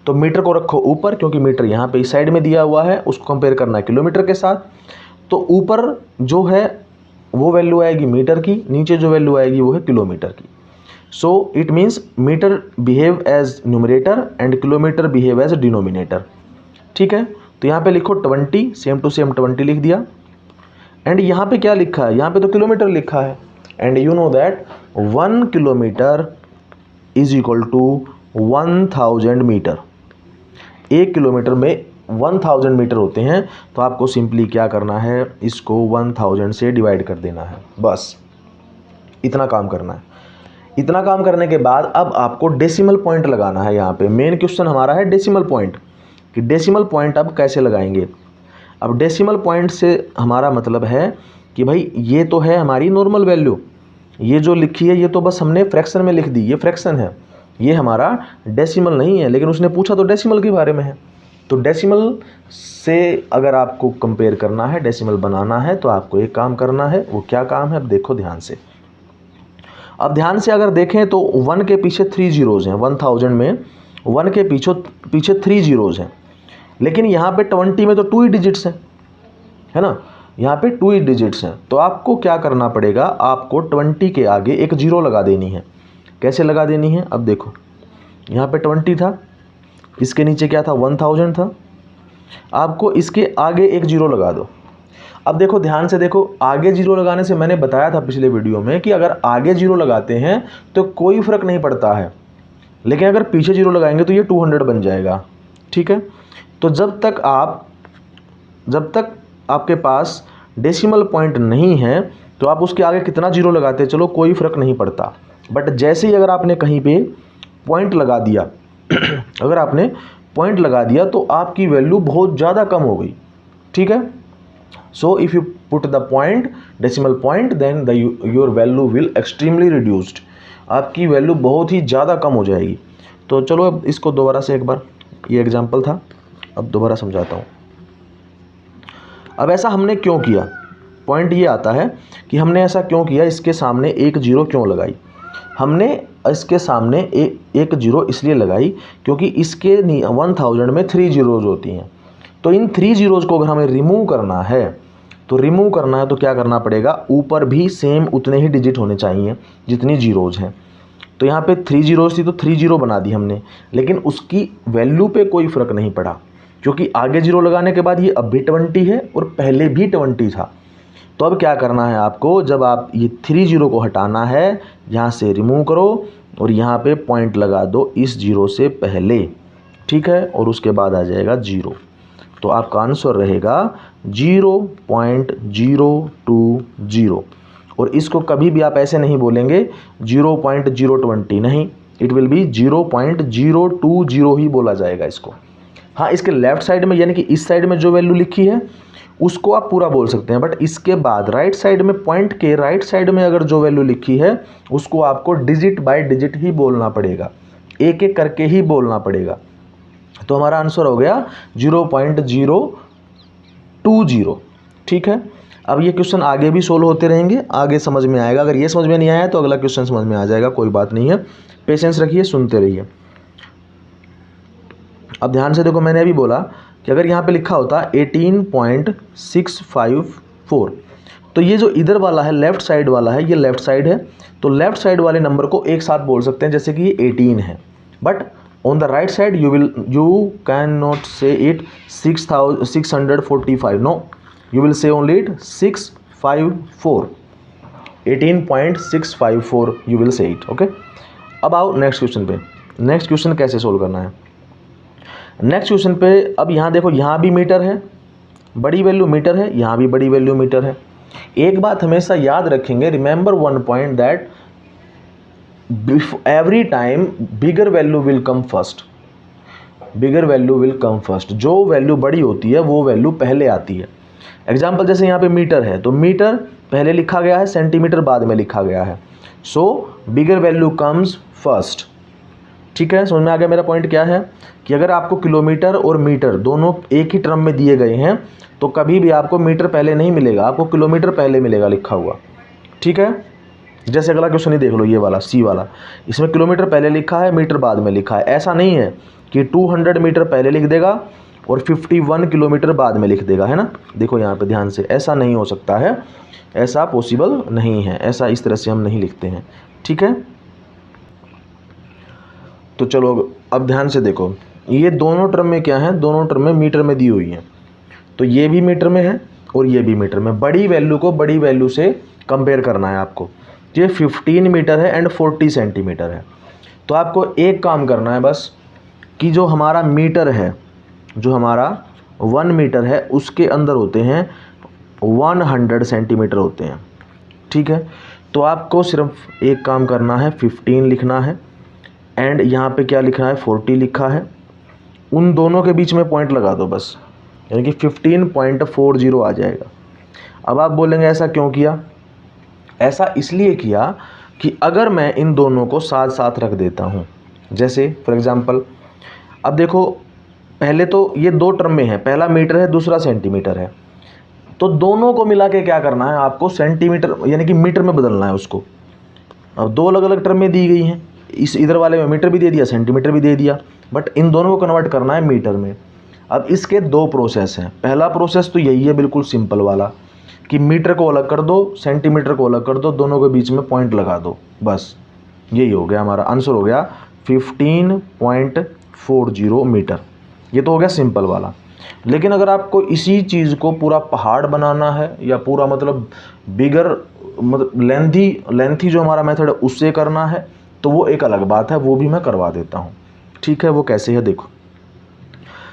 तो मीटर को रखो ऊपर, क्योंकि मीटर यहाँ पे इस साइड में दिया हुआ है, उसको कंपेयर करना है किलोमीटर के साथ। तो ऊपर जो है वो वैल्यू आएगी मीटर की, नीचे जो वैल्यू आएगी वो है किलोमीटर की। So it means metre behave as numerator and kilometre behave as denominator. ठीक है, तो यहाँ पे लिखो 20, सेम टू सेम 20 लिख दिया। एंड यहाँ पे क्या लिखा है? यहाँ पे तो किलोमीटर लिखा है। And you know that 1 kilometre is equal to 1000 metre. 1 kilometre में 1000 मीटर होते हैं। तो आपको सिंपली क्या करना है? इसको 1000 से डिवाइड कर देना है, बस इतना काम करना है। इतना काम करने के बाद अब आपको डेसिमल पॉइंट लगाना है। यहाँ पे मेन क्वेश्चन हमारा है डेसिमल पॉइंट, कि डेसिमल पॉइंट अब कैसे लगाएंगे। अब डेसिमल पॉइंट से हमारा मतलब है कि भाई ये तो है हमारी नॉर्मल वैल्यू, ये जो लिखी है ये तो बस हमने फ्रैक्शन में लिख दी, ये फ्रैक्शन है, ये हमारा डेसिमल नहीं है। लेकिन उसने पूछा तो डेसिमल के बारे में है। तो डेसिमल से अगर आपको कंपेयर करना है, डेसिमल बनाना है, तो आपको एक काम करना है। वो क्या काम है? अब देखो ध्यान से। अब ध्यान से अगर देखें तो 1 के पीछे 3 जीरोज़ हैं। 1000 में 1 के पीछे 3 जीरोज़ हैं। लेकिन यहाँ पे 20 में तो 2 ही डिजिट्स हैं, है ना। यहाँ पे 2 ही डिजिट्स हैं। तो आपको क्या करना पड़ेगा? आपको 20 के आगे एक जीरो लगा देनी है। कैसे लगा देनी है? अब देखो, यहाँ पे 20 था, इसके नीचे क्या था? 1000 था। आपको इसके आगे एक जीरो लगा दो। अब देखो ध्यान से देखो, आगे जीरो लगाने से मैंने बताया था पिछले वीडियो में कि अगर आगे जीरो लगाते हैं तो कोई फ़र्क नहीं पड़ता है, लेकिन अगर पीछे जीरो लगाएंगे तो ये 200 बन जाएगा। ठीक है, तो जब तक आपके पास डेसिमल पॉइंट नहीं है तो आप उसके आगे कितना जीरो लगाते चलो कोई फ़र्क नहीं पड़ता। बट जैसे ही अगर आपने कहीं पे पॉइंट लगा दिया अगर आपने पॉइंट लगा दिया तो आपकी वैल्यू बहुत ज़्यादा कम हो गई। ठीक है, so if you put the point, decimal point, then your value will extremely reduced. आपकी वैल्यू बहुत ही ज़्यादा कम हो जाएगी। तो चलो अब इसको दोबारा से एक बार, ये एग्जाम्पल था, अब दोबारा समझाता हूँ। अब ऐसा हमने क्यों किया? पॉइंट ये आता है कि हमने ऐसा क्यों किया, इसके सामने एक जीरो क्यों लगाई। हमने इसके सामने एक जीरो इसलिए लगाई क्योंकि इसके 1000 में 3 जीरोज़ होती हैं। तो इन 3 जीरोज़ को अगर हमें रिमूव करना है तो क्या करना पड़ेगा? ऊपर भी सेम उतने ही डिजिट होने चाहिए जितनी जीरोज़ हैं। तो यहाँ पे 3 जीरोज़ थी तो 3 जीरो बना दी हमने, लेकिन उसकी वैल्यू पे कोई फ़र्क नहीं पड़ा क्योंकि आगे 0 लगाने के बाद ये अब भी 20 है और पहले भी 20 था। तो अब क्या करना है आपको, जब आप ये 3 0 को हटाना है, यहाँ से रिमूव करो और यहाँ पे पॉइंट लगा दो इस 0 से पहले, ठीक है, और उसके बाद आ जाएगा 0। तो आपका आंसर रहेगा 0.020। और इसको कभी भी आप ऐसे नहीं बोलेंगे 0.020, नहीं, इट विल बी 0.020 ही बोला जाएगा इसको। हाँ, इसके लेफ्ट साइड में यानी कि इस साइड में जो वैल्यू लिखी है उसको आप पूरा बोल सकते हैं, बट इसके बाद राइट साइड में, पॉइंट के राइट साइड में अगर जो वैल्यू लिखी है उसको आपको डिजिट बाय डिजिट ही बोलना पड़ेगा, एक एक करके ही बोलना पड़ेगा। तो हमारा आंसर हो गया 0.020, ठीक है। अब ये क्वेश्चन आगे भी सोल्व होते रहेंगे, आगे समझ में आएगा। अगर ये समझ में नहीं आया तो अगला क्वेश्चन समझ में आ जाएगा, कोई बात नहीं है, पेशेंस रखिए, सुनते रहिए। अब ध्यान से देखो, मैंने अभी बोला कि अगर यहाँ पे लिखा होता 18.654, तो ये जो इधर वाला है लेफ्ट साइड वाला है, ये लेफ्ट साइड है, तो लेफ्ट साइड वाले नंबर को एक साथ बोल सकते हैं, जैसे कि ये 18 है, but on the right side you can not say it 645, no, you will say only 654, 18.654 you will say it, okay। अब आओ नेक्स्ट क्वेश्चन पे। नेक्स्ट क्वेश्चन कैसे सोल्व करना है? नेक्स्ट क्वेश्चन पे अब यहाँ देखो, यहाँ भी मीटर है, बड़ी वैल्यू मीटर है, यहाँ भी बड़ी वैल्यू मीटर है। एक बात हमेशा याद रखेंगे, remember one point, that every time bigger value will come first, bigger value will come first. जो वैल्यू बड़ी होती है वो वैल्यू पहले आती है। एग्जाम्पल जैसे यहाँ पे मीटर है, तो मीटर पहले लिखा गया है, सेंटीमीटर बाद में लिखा गया है, सो बिगर वैल्यू कम्स फर्स्ट, ठीक है। समझ में आ गया मेरा पॉइंट क्या है, कि अगर आपको किलोमीटर और मीटर दोनों एक ही टर्म में दिए गए हैं तो कभी भी आपको मीटर पहले नहीं मिलेगा, आपको किलोमीटर पहले मिलेगा लिखा हुआ, ठीक है। जैसे अगला क्वेश्चन ही देख लो, ये वाला सी वाला, इसमें किलोमीटर पहले लिखा है, मीटर बाद में लिखा है। ऐसा नहीं है कि 200 मीटर पहले लिख देगा और 51 किलोमीटर बाद में लिख देगा, है ना। देखो यहाँ पे ध्यान से, ऐसा नहीं हो सकता है, ऐसा पॉसिबल नहीं है, ऐसा इस तरह से हम नहीं लिखते हैं, ठीक है। तो चलो अब ध्यान से देखो, ये दोनों टर्म में क्या है, दोनों टर्म में मीटर में दी हुई है, तो ये भी मीटर में है और ये भी मीटर में। बड़ी वैल्यू को बड़ी वैल्यू से कंपेयर करना है आपको। ये 15 मीटर है एंड 40 सेंटीमीटर है। तो आपको एक काम करना है बस, कि जो हमारा मीटर है, जो हमारा 1 मीटर है, उसके अंदर होते हैं 100 सेंटीमीटर होते हैं, ठीक है। तो आपको सिर्फ एक काम करना है, 15 लिखना है एंड यहाँ पे क्या लिखा है, 40 लिखा है, उन दोनों के बीच में पॉइंट लगा दो बस, यानी कि 15.40 आ जाएगा। अब आप बोलेंगे ऐसा क्यों किया? ऐसा इसलिए किया कि अगर मैं इन दोनों को साथ साथ रख देता हूँ, जैसे फॉर एग्ज़ाम्पल अब देखो, पहले तो ये दो टर्म में है, पहला मीटर है, दूसरा सेंटीमीटर है, तो दोनों को मिला के क्या करना है आपको, सेंटीमीटर यानी कि मीटर में बदलना है उसको। अब दो अलग अलग टर्म में दी गई हैं, इस इधर वाले में मीटर भी दे दिया, सेंटीमीटर भी दे दिया, बट इन दोनों को कन्वर्ट करना है मीटर में। अब इसके दो प्रोसेस हैं। पहला प्रोसेस तो यही है, बिल्कुल सिंपल वाला, कि मीटर को अलग कर दो, सेंटीमीटर को अलग कर दो, दोनों के बीच में पॉइंट लगा दो, बस यही हो गया हमारा आंसर, हो गया 15.40 मीटर। ये तो हो गया सिंपल वाला। लेकिन अगर आपको इसी चीज़ को पूरा पहाड़ बनाना है, या पूरा मतलब बिगर, मतलब लेंथी जो हमारा मेथड है उससे करना है, तो वो एक अलग बात है, वो भी मैं करवा देता हूँ, ठीक है। वो कैसे है देखो,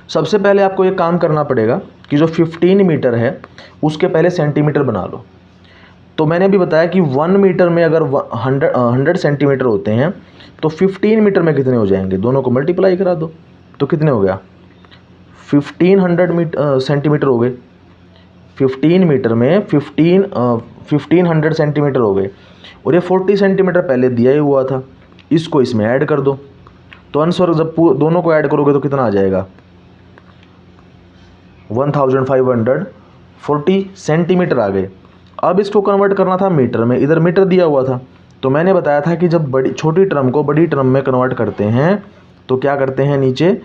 सबसे पहले आपको ये काम करना पड़ेगा कि जो 15 मीटर है उसके पहले सेंटीमीटर बना लो। तो मैंने भी बताया कि 1 मीटर में अगर 100 सेंटीमीटर होते हैं तो 15 मीटर में कितने हो जाएंगे, दोनों को मल्टीप्लाई करा दो, तो कितने हो गया, 1500 सेंटीमीटर हो गए। 15 मीटर में 1500 सेंटीमीटर हो गए, और ये 40 सेंटीमीटर पहले दिया ही हुआ था, इसको इसमें ऐड कर दो, तो आंसर जब दोनों को ऐड करोगे तो कितना आ जाएगा, 1540 सेंटीमीटर आ गए। अब इसको कन्वर्ट करना था मीटर में, इधर मीटर दिया हुआ था, तो मैंने बताया था कि जब बड़ी छोटी टर्म को बड़ी टर्म में कन्वर्ट करते हैं तो क्या करते हैं, नीचे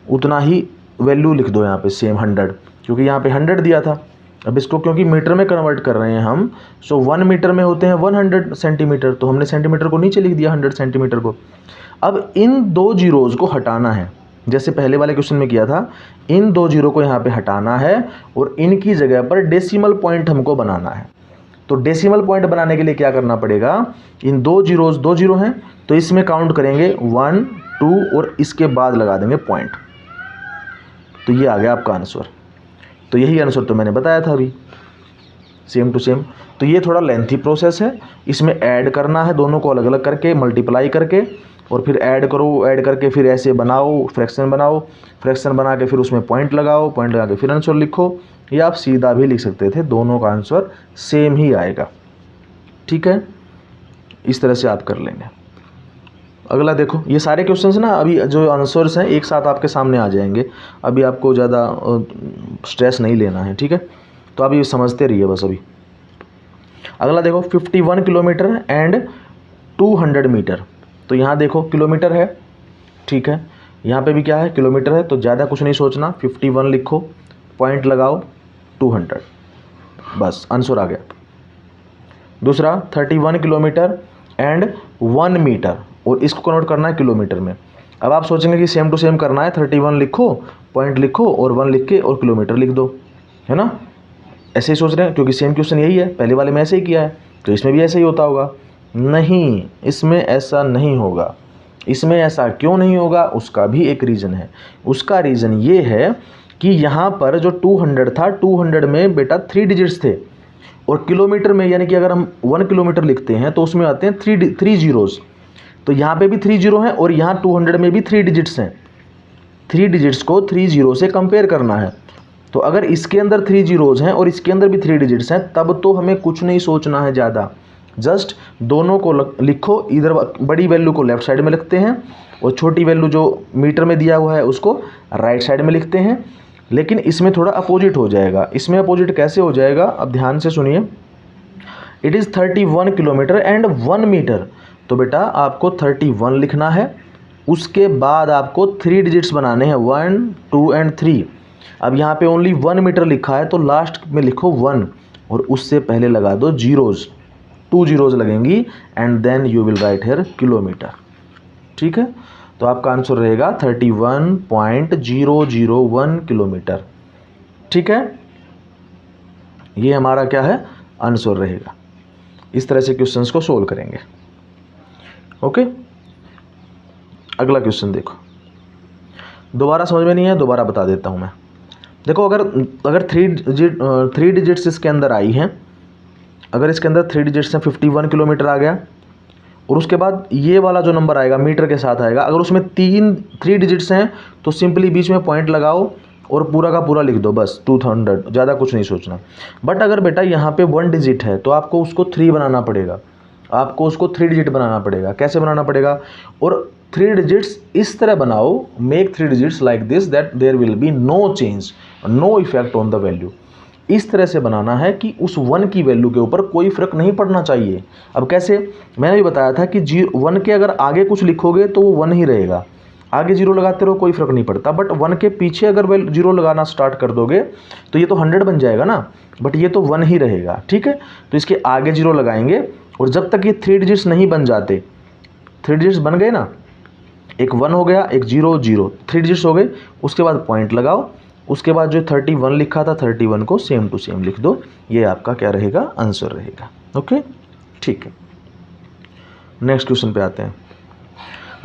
उतना ही वैल्यू लिख दो यहाँ पे, सेम 100, क्योंकि यहाँ पे 100 दिया था। अब इसको क्योंकि मीटर में कन्वर्ट कर रहे हैं हम, सो 1 मीटर में होते हैं 100 सेंटीमीटर, तो हमने सेंटीमीटर को नीचे लिख दिया 100 सेंटीमीटर को। अब इन दो जीरोज़ को हटाना है, जैसे पहले वाले क्वेश्चन में किया था, इन 2 जीरो को यहाँ पे हटाना है और इनकी जगह पर डेसिमल पॉइंट हमको बनाना है। तो डेसिमल पॉइंट बनाने के लिए क्या करना पड़ेगा, इन 2 जीरो हैं तो इसमें काउंट करेंगे 1 2 और इसके बाद लगा देंगे पॉइंट। तो ये आ गया आपका आंसर। तो यही आंसर तो मैंने बताया था अभी, सेम टू सेम। तो ये थोड़ा लेंथी प्रोसेस है, इसमें ऐड करना है दोनों को अलग अलग करके, मल्टीप्लाई करके, और फिर ऐड करो, ऐड करके फिर ऐसे बनाओ, फ्रैक्शन बनाओ, फ्रैक्शन बना के फिर उसमें पॉइंट लगाओ, पॉइंट लगा के फिर आंसर लिखो। या आप सीधा भी लिख सकते थे, दोनों का आंसर सेम ही आएगा। ठीक है, इस तरह से आप कर लेंगे। अगला देखो, ये सारे क्वेश्चंस ना अभी जो आंसर्स हैं एक साथ आपके सामने आ जाएंगे, अभी आपको ज़्यादा स्ट्रेस नहीं लेना है। ठीक है, तो आप ये समझते रहिए बस। अभी अगला देखो, 51 किलोमीटर एंड 200 मीटर। तो यहाँ देखो किलोमीटर है, ठीक है, यहाँ पे भी क्या है, किलोमीटर है, तो ज़्यादा कुछ नहीं सोचना, 51 लिखो, पॉइंट लगाओ, 200, बस आंसर आ गया। दूसरा 31 किलोमीटर एंड 1 मीटर, और इसको कन्वर्ट करना है किलोमीटर में। अब आप सोचेंगे कि सेम टू सेम करना है, 31 लिखो, पॉइंट लिखो और 1 लिख के और किलोमीटर लिख दो, है ना। ऐसे ही सोच रहे हैं क्योंकि सेम क्वेश्चन यही है, पहले वाले में ऐसे ही किया है, तो इसमें भी ऐसे ही होता होगा। नहीं, इसमें ऐसा नहीं होगा। इसमें ऐसा क्यों नहीं होगा, उसका भी एक रीज़न है। उसका रीज़न ये है कि यहाँ पर जो 200 था, 200 में बेटा 3 डिजिट्स थे, और किलोमीटर में यानी कि अगर हम 1 किलोमीटर लिखते हैं तो उसमें आते हैं 3 जीरोज़। तो यहाँ पे भी 3 जीरो हैं और यहाँ 200 में भी 3 डिजिट्स हैं। 3 डिजिट्स को 3 जीरो से कंपेयर करना है। तो अगर इसके अंदर 3 जीरोज़ हैं और इसके अंदर भी 3 डिजिट्स हैं, तब तो हमें कुछ नहीं सोचना है ज़्यादा, जस्ट दोनों को लिखो। इधर बड़ी वैल्यू को लेफ्ट साइड में लिखते हैं और छोटी वैल्यू जो मीटर में दिया हुआ है उसको राइट साइड में लिखते हैं। लेकिन इसमें थोड़ा अपोजिट हो जाएगा। इसमें अपोजिट कैसे हो जाएगा, अब ध्यान से सुनिए। It is 31 kilometre and 1 metre. तो बेटा आपको 31 लिखना है, उसके बाद आपको 3 डिजिट्स बनाने हैं, 1 2 एंड 3। अब यहाँ पे ओनली 1 मीटर लिखा है तो लास्ट में लिखो 1 और उससे पहले लगा दो जीरोज़, 2 जीरोज़ लगेंगी and then you will write here kilometre. ठीक है, तो आपका आंसर रहेगा 31.001 किलोमीटर। ठीक है, ये हमारा क्या है, आंसर रहेगा। इस तरह से क्वेश्चंस को सोल्व करेंगे। ओके, अगला क्वेश्चन देखो, दोबारा समझ में नहीं है, दोबारा बता देता हूँ मैं। देखो, अगर 3 डिजिट्स इसके अंदर आई हैं, अगर इसके अंदर 3 डिजिट्स हैं, 51 किलोमीटर आ गया, और उसके बाद ये वाला जो नंबर आएगा मीटर के साथ आएगा। अगर उसमें 3 डिजिट्स हैं तो सिंपली बीच में पॉइंट लगाओ और पूरा का पूरा लिख दो, बस 200, ज़्यादा कुछ नहीं सोचना। बट अगर बेटा यहाँ पे 1 डिजिट है तो आपको उसको 3 बनाना पड़ेगा, आपको उसको 3 डिजिट बनाना पड़ेगा। कैसे बनाना पड़ेगा, और 3 डिजिट्स इस तरह बनाओ, make 3 digits like this that there will be no change, no effect on the value. इस तरह से बनाना है कि उस 1 की वैल्यू के ऊपर कोई फ़र्क नहीं पड़ना चाहिए। अब कैसे, मैंने भी बताया था कि 1 के अगर आगे कुछ लिखोगे तो वो 1 ही रहेगा, आगे 0 लगाते रहो कोई फ़र्क नहीं पड़ता। बट 1 के पीछे अगर 0 लगाना स्टार्ट कर दोगे तो ये तो 100 बन जाएगा ना, बट ये तो 1 ही रहेगा। ठीक है, तो इसके आगे 0 लगाएंगे और जब तक ये 3 डिजिट्स नहीं बन जाते, 3 डिजिट्स बन गए ना, एक 1 हो गया, एक 0 0, 3 डिजिट्स हो गए, उसके बाद पॉइंट लगाओ, उसके बाद जो 31 लिखा था 31 को सेम टू सेम लिख दो। ये आपका क्या रहेगा, आंसर रहेगा। ओके, ठीक है, नेक्स्ट क्वेश्चन पे आते हैं।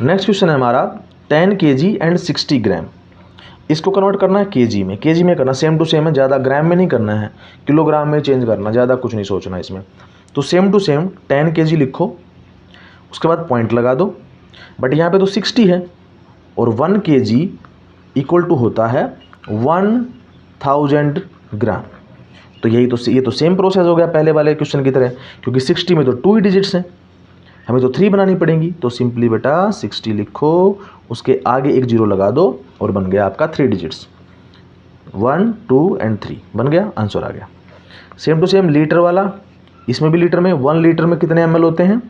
नेक्स्ट क्वेश्चन है हमारा 10 kg एंड 60 ग्राम। इसको कन्वर्ट करना है केजी में, केजी में करना, सेम टू सेम है, ज़्यादा ग्राम में नहीं करना है, किलोग्राम में चेंज करना, ज़्यादा कुछ नहीं सोचना इसमें। तो सेम टू सेम 10 kg लिखो, उसके बाद पॉइंट लगा दो। बट यहाँ पे तो 60 है और 1 kg इक्वल टू होता है 1000 ग्राम। तो ये तो सेम प्रोसेस हो गया पहले वाले क्वेश्चन की तरह, क्योंकि 60 में तो 2 ही डिजिट्स हैं, हमें तो 3 बनानी पड़ेंगी। तो सिंपली बेटा 60 लिखो, उसके आगे एक 0 लगा दो और बन गया आपका 3 डिजिट्स, 1 2 एंड 3 बन गया, आंसर आ गया। सेम टू सेम लीटर वाला, इसमें भी लीटर में 1 लीटर में कितने ml होते हैं,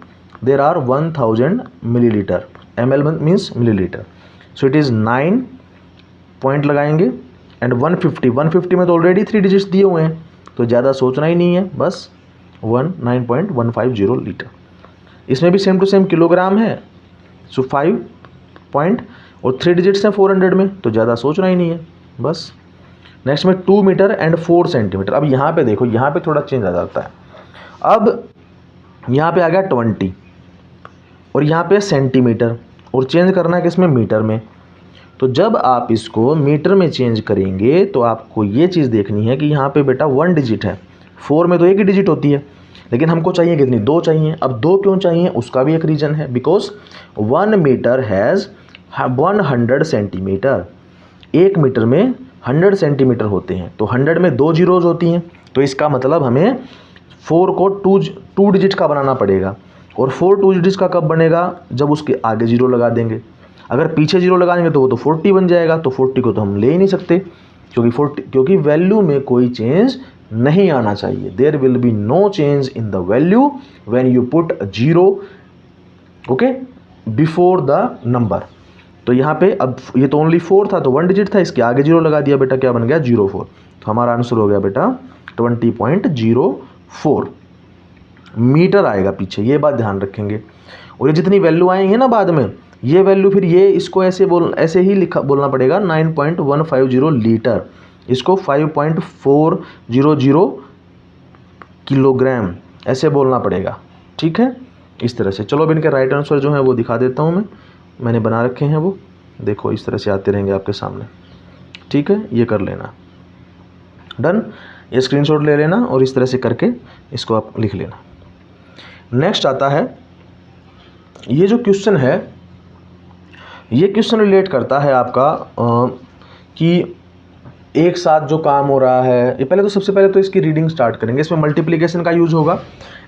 there are 1000 millilitre, ml means millilitre. So it is 9 point लगाएंगे एंड 150 में तो ऑलरेडी 3 डिजिट्स दिए हुए हैं, तो ज़्यादा सोचना ही नहीं है, बस 9.150 लीटर। इसमें भी सेम टू सेम किलोग्राम है, सो 5 पॉइंट, और 3 डिजिट्स हैं 400 में, तो ज़्यादा सोचना ही नहीं है बस। नेक्स्ट में 2 मीटर एंड 4 सेंटीमीटर। अब यहाँ पे देखो, यहाँ पे थोड़ा चेंज आ जाता है। अब यहाँ पे आ गया 20 और यहाँ पे सेंटीमीटर, और चेंज करना है किसमें, मीटर में। तो जब आप इसको मीटर में चेंज करेंगे तो आपको ये चीज़ देखनी है कि यहाँ पे बेटा 1 डिजिट है, 4 में तो एक ही डिजिट होती है, लेकिन हमको चाहिए कितनी, 2 चाहिए। अब 2 क्यों चाहिए, उसका भी एक रीज़न है, because 1 metre has 100 centimetre. 1 metre में 100 सेंटीमीटर होते हैं, तो 100 में 2 जीरोज होती हैं, तो इसका मतलब हमें 4 को 2 डिजिट का बनाना पड़ेगा। और 4 2 डिजिट का कब बनेगा, जब उसके आगे जीरो लगा देंगे। अगर पीछे जीरो लगाएंगे तो वो तो 40 बन जाएगा, तो 40 को तो हम ले ही नहीं सकते, क्योंकि वैल्यू में कोई चेंज नहीं आना चाहिए। There will be no change in the value when you put zero okay before the number. तो यहाँ पे अब ये तो ओनली 4 था, तो 1 डिजिट था, इसके आगे जीरो लगा दिया बेटा, क्या बन गया 04। तो हमारा आंसर हो गया बेटा 20.04 मीटर आएगा पीछे, ये बात ध्यान रखेंगे। और ये जितनी वैल्यू आएंगे ना बाद में, ये वैल्यू फिर ये इसको ऐसे ही बोलना पड़ेगा 9.150 लीटर, इसको 5.400 किलोग्राम ऐसे बोलना पड़ेगा, ठीक है, इस तरह से। चलो अब इनके राइट आंसर जो है वो दिखा देता हूँ मैंने बना रखे हैं, वो देखो इस तरह से आते रहेंगे आपके सामने, ठीक है, ये कर लेना, डन। ये स्क्रीनशॉट ले लेना और इस तरह से करके इसको आप लिख लेना। नेक्स्ट आता है, ये जो क्वेश्चन है, ये क्वेश्चन रिलेट करता है आपका कि एक साथ जो काम हो रहा है। ये पहले तो सबसे पहले तो इसकी रीडिंग स्टार्ट करेंगे। इसमें मल्टीप्लिकेशन का यूज़ होगा,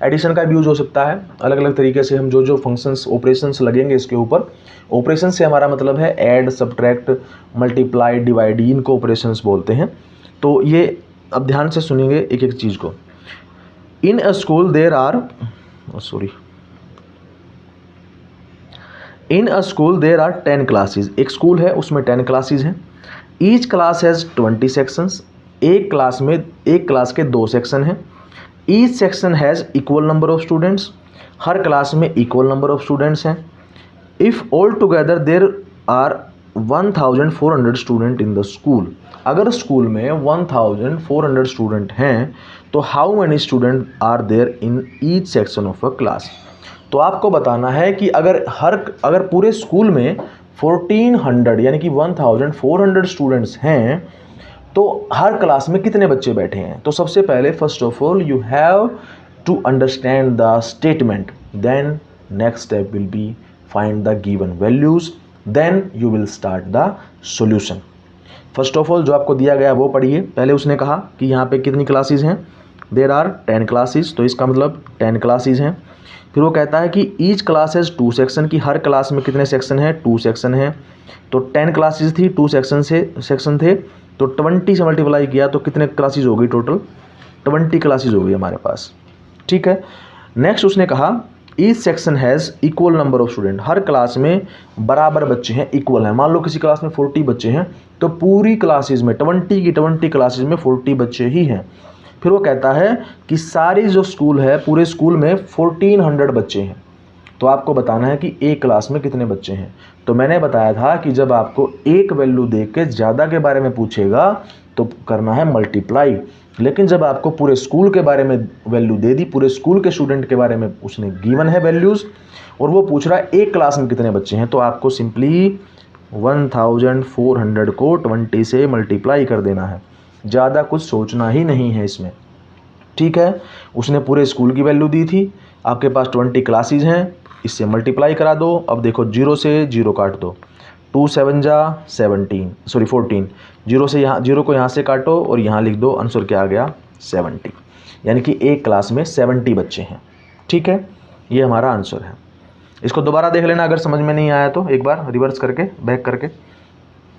एडिशन का भी यूज़ हो सकता है, अलग अलग तरीके से हम जो फंक्शंस ऑपरेशंस लगेंगे इसके ऊपर। ऑपरेशन से हमारा मतलब है ऐड, सब्ट्रैक्ट, मल्टीप्लाई, डिवाइड, इनको ऑपरेशंस बोलते हैं। तो ये अब ध्यान से सुनेंगे एक एक चीज़ को। In a school there are in a school there are 10 classes. एक स्कूल है उसमें 10 क्लासेज हैं। Each class has 20 sections. एक क्लास के 2 सेक्शन हैं। Each section has equal number of students. हर क्लास में इक्वल नंबर ऑफ स्टूडेंट्स हैं। If all together there are 1400 student in the school. अगर स्कूल में 1400 स्टूडेंट हैं तो how many student are there in each section of a class. तो आपको बताना है कि अगर पूरे स्कूल में 1400 यानी कि 1400 स्टूडेंट्स हैं तो हर क्लास में कितने बच्चे बैठे हैं। तो सबसे पहले first of all you have to understand the statement, then next step will be find the given values, then you will start the solution. First of all जो आपको दिया गया वो पढ़िए। पहले उसने कहा कि यहाँ पे कितनी क्लासेस हैं, देयर आर 10 क्लासेस, तो इसका मतलब 10 क्लासेस हैं। फिर वो कहता है कि ईच क्लास हैज़ 2 सेक्शन, की हर क्लास में कितने सेक्शन हैं, 2 सेक्शन हैं। तो 10 क्लासेस थी, 2 सेक्शन थे, तो 20 से मल्टीप्लाई किया तो कितने क्लासेस हो गई, टोटल 20 क्लासेस हो गई हमारे पास, ठीक है। नेक्स्ट उसने कहा each section has equal number of student. Her class में बराबर बच्चे हैं, इक्वल हैं। मान लो किसी क्लास में 40 बच्चे हैं तो पूरी क्लासेस में 20 क्लासेस में 40 बच्चे ही हैं। फिर वो कहता है कि सारी जो स्कूल है, पूरे स्कूल में 1400 बच्चे हैं। तो आपको बताना है कि एक क्लास में कितने बच्चे हैं। तो मैंने बताया था कि जब आपको एक वैल्यू देख के ज़्यादा के बारे में पूछेगा तो करना है मल्टीप्लाई, लेकिन जब आपको पूरे स्कूल के बारे में वैल्यू दे दी, पूरे स्कूल के स्टूडेंट के बारे में उसने गिवन है वैल्यूज़, और वो पूछ रहा है एक क्लास में कितने बच्चे हैं, तो आपको सिंपली 1400 को 20 से मल्टीप्लाई कर देना है। ज़्यादा कुछ सोचना ही नहीं है इसमें, ठीक है। उसने पूरे स्कूल की वैल्यू दी थी, आपके पास 20 क्लासेज हैं, इससे मल्टीप्लाई करा दो। अब देखो 0 से 0 काट दो, 2 7 जा 14, 0 से यहाँ, 0 को यहाँ से काटो और यहाँ लिख दो, आंसर क्या आ गया 70, यानी कि एक क्लास में 70 बच्चे हैं, ठीक है। ये हमारा आंसर है। इसको दोबारा देख लेना अगर समझ में नहीं आया तो, एक बार रिवर्स करके, बैक करके,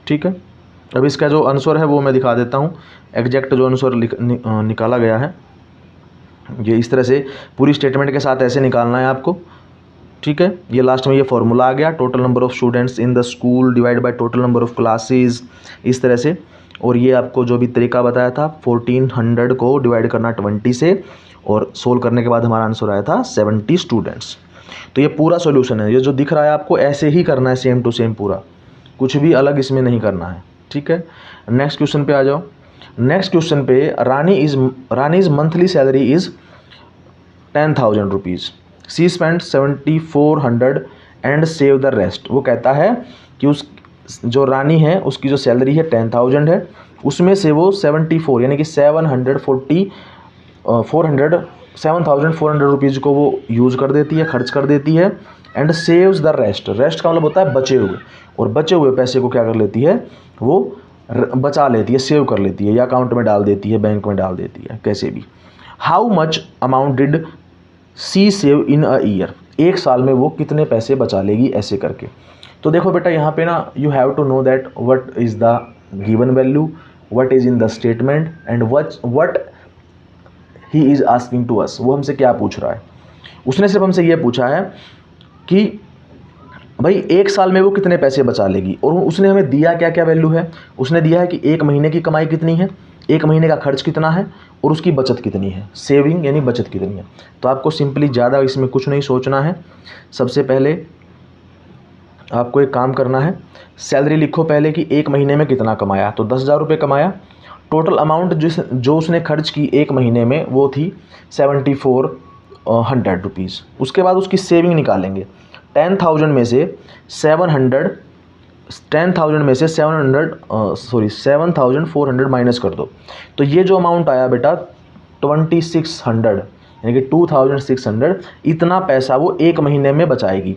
ठीक है। अब इसका जो आंसर है वो मैं दिखा देता हूँ। एग्जैक्ट जो आंसर निकाला गया है ये इस तरह से पूरी स्टेटमेंट के साथ ऐसे निकालना है आपको, ठीक है। ये लास्ट में ये फॉर्मूला आ गया, total number of students in the school divide by total number of classes, इस तरह से। और ये आपको जो भी तरीका बताया था 1400 को डिवाइड करना 20 से, और सोल्व करने के बाद हमारा आंसर आया था 70 स्टूडेंट्स। तो ये पूरा सॉल्यूशन है, ये जो दिख रहा है आपको ऐसे ही करना है, सेम टू सेम पूरा, कुछ भी अलग इसमें नहीं करना है, ठीक है। नेक्स्ट क्वेश्चन पे आ जाओ। नेक्स्ट क्वेश्चन पे Rani is monthly salary is 10,000 rupees, she spend 7,400 and save the rest. वो कहता है कि उस जो रानी है उसकी जो सैलरी है 10,000 है, उसमें से वो 74 यानी कि 7,400 रुपीज़ को वो यूज़ कर देती है, खर्च कर देती है। And saves the rest, rest का मतलब होता है बचे हुए, और बचे हुए पैसे को क्या कर लेती है, वो बचा लेती है, सेव कर लेती है, या अकाउंट में डाल देती है, बैंक में डाल देती है, कैसे भी। How much amount did she save in a year, एक साल में वो कितने पैसे बचा लेगी, ऐसे करके। तो देखो बेटा यहाँ पे ना you have to know that what is the given value, what is in the statement, and what he is asking to us, वो हमसे क्या पूछ रहा है। उसने सिर्फ हमसे ये पूछा है कि भाई एक साल में वो कितने पैसे बचा लेगी, और उसने हमें दिया क्या क्या वैल्यू है। उसने दिया है कि एक महीने की कमाई कितनी है, एक महीने का खर्च कितना है, और उसकी बचत कितनी है, सेविंग यानी बचत कितनी है। तो आपको सिंपली ज़्यादा इसमें कुछ नहीं सोचना है। सबसे पहले आपको एक काम करना है, सैलरी लिखो पहले कि एक महीने में कितना कमाया, तो 10,000 रुपये कमाया। टोटल अमाउंट जो उसने खर्च की एक महीने में वो थी 7,400 रुपीज़। उसके बाद उसकी सेविंग निकालेंगे। 10,000 में से 7,400 माइनस कर दो, तो ये जो अमाउंट आया बेटा 2,600 यानी कि 2,600, इतना पैसा वो एक महीने में बचाएगी।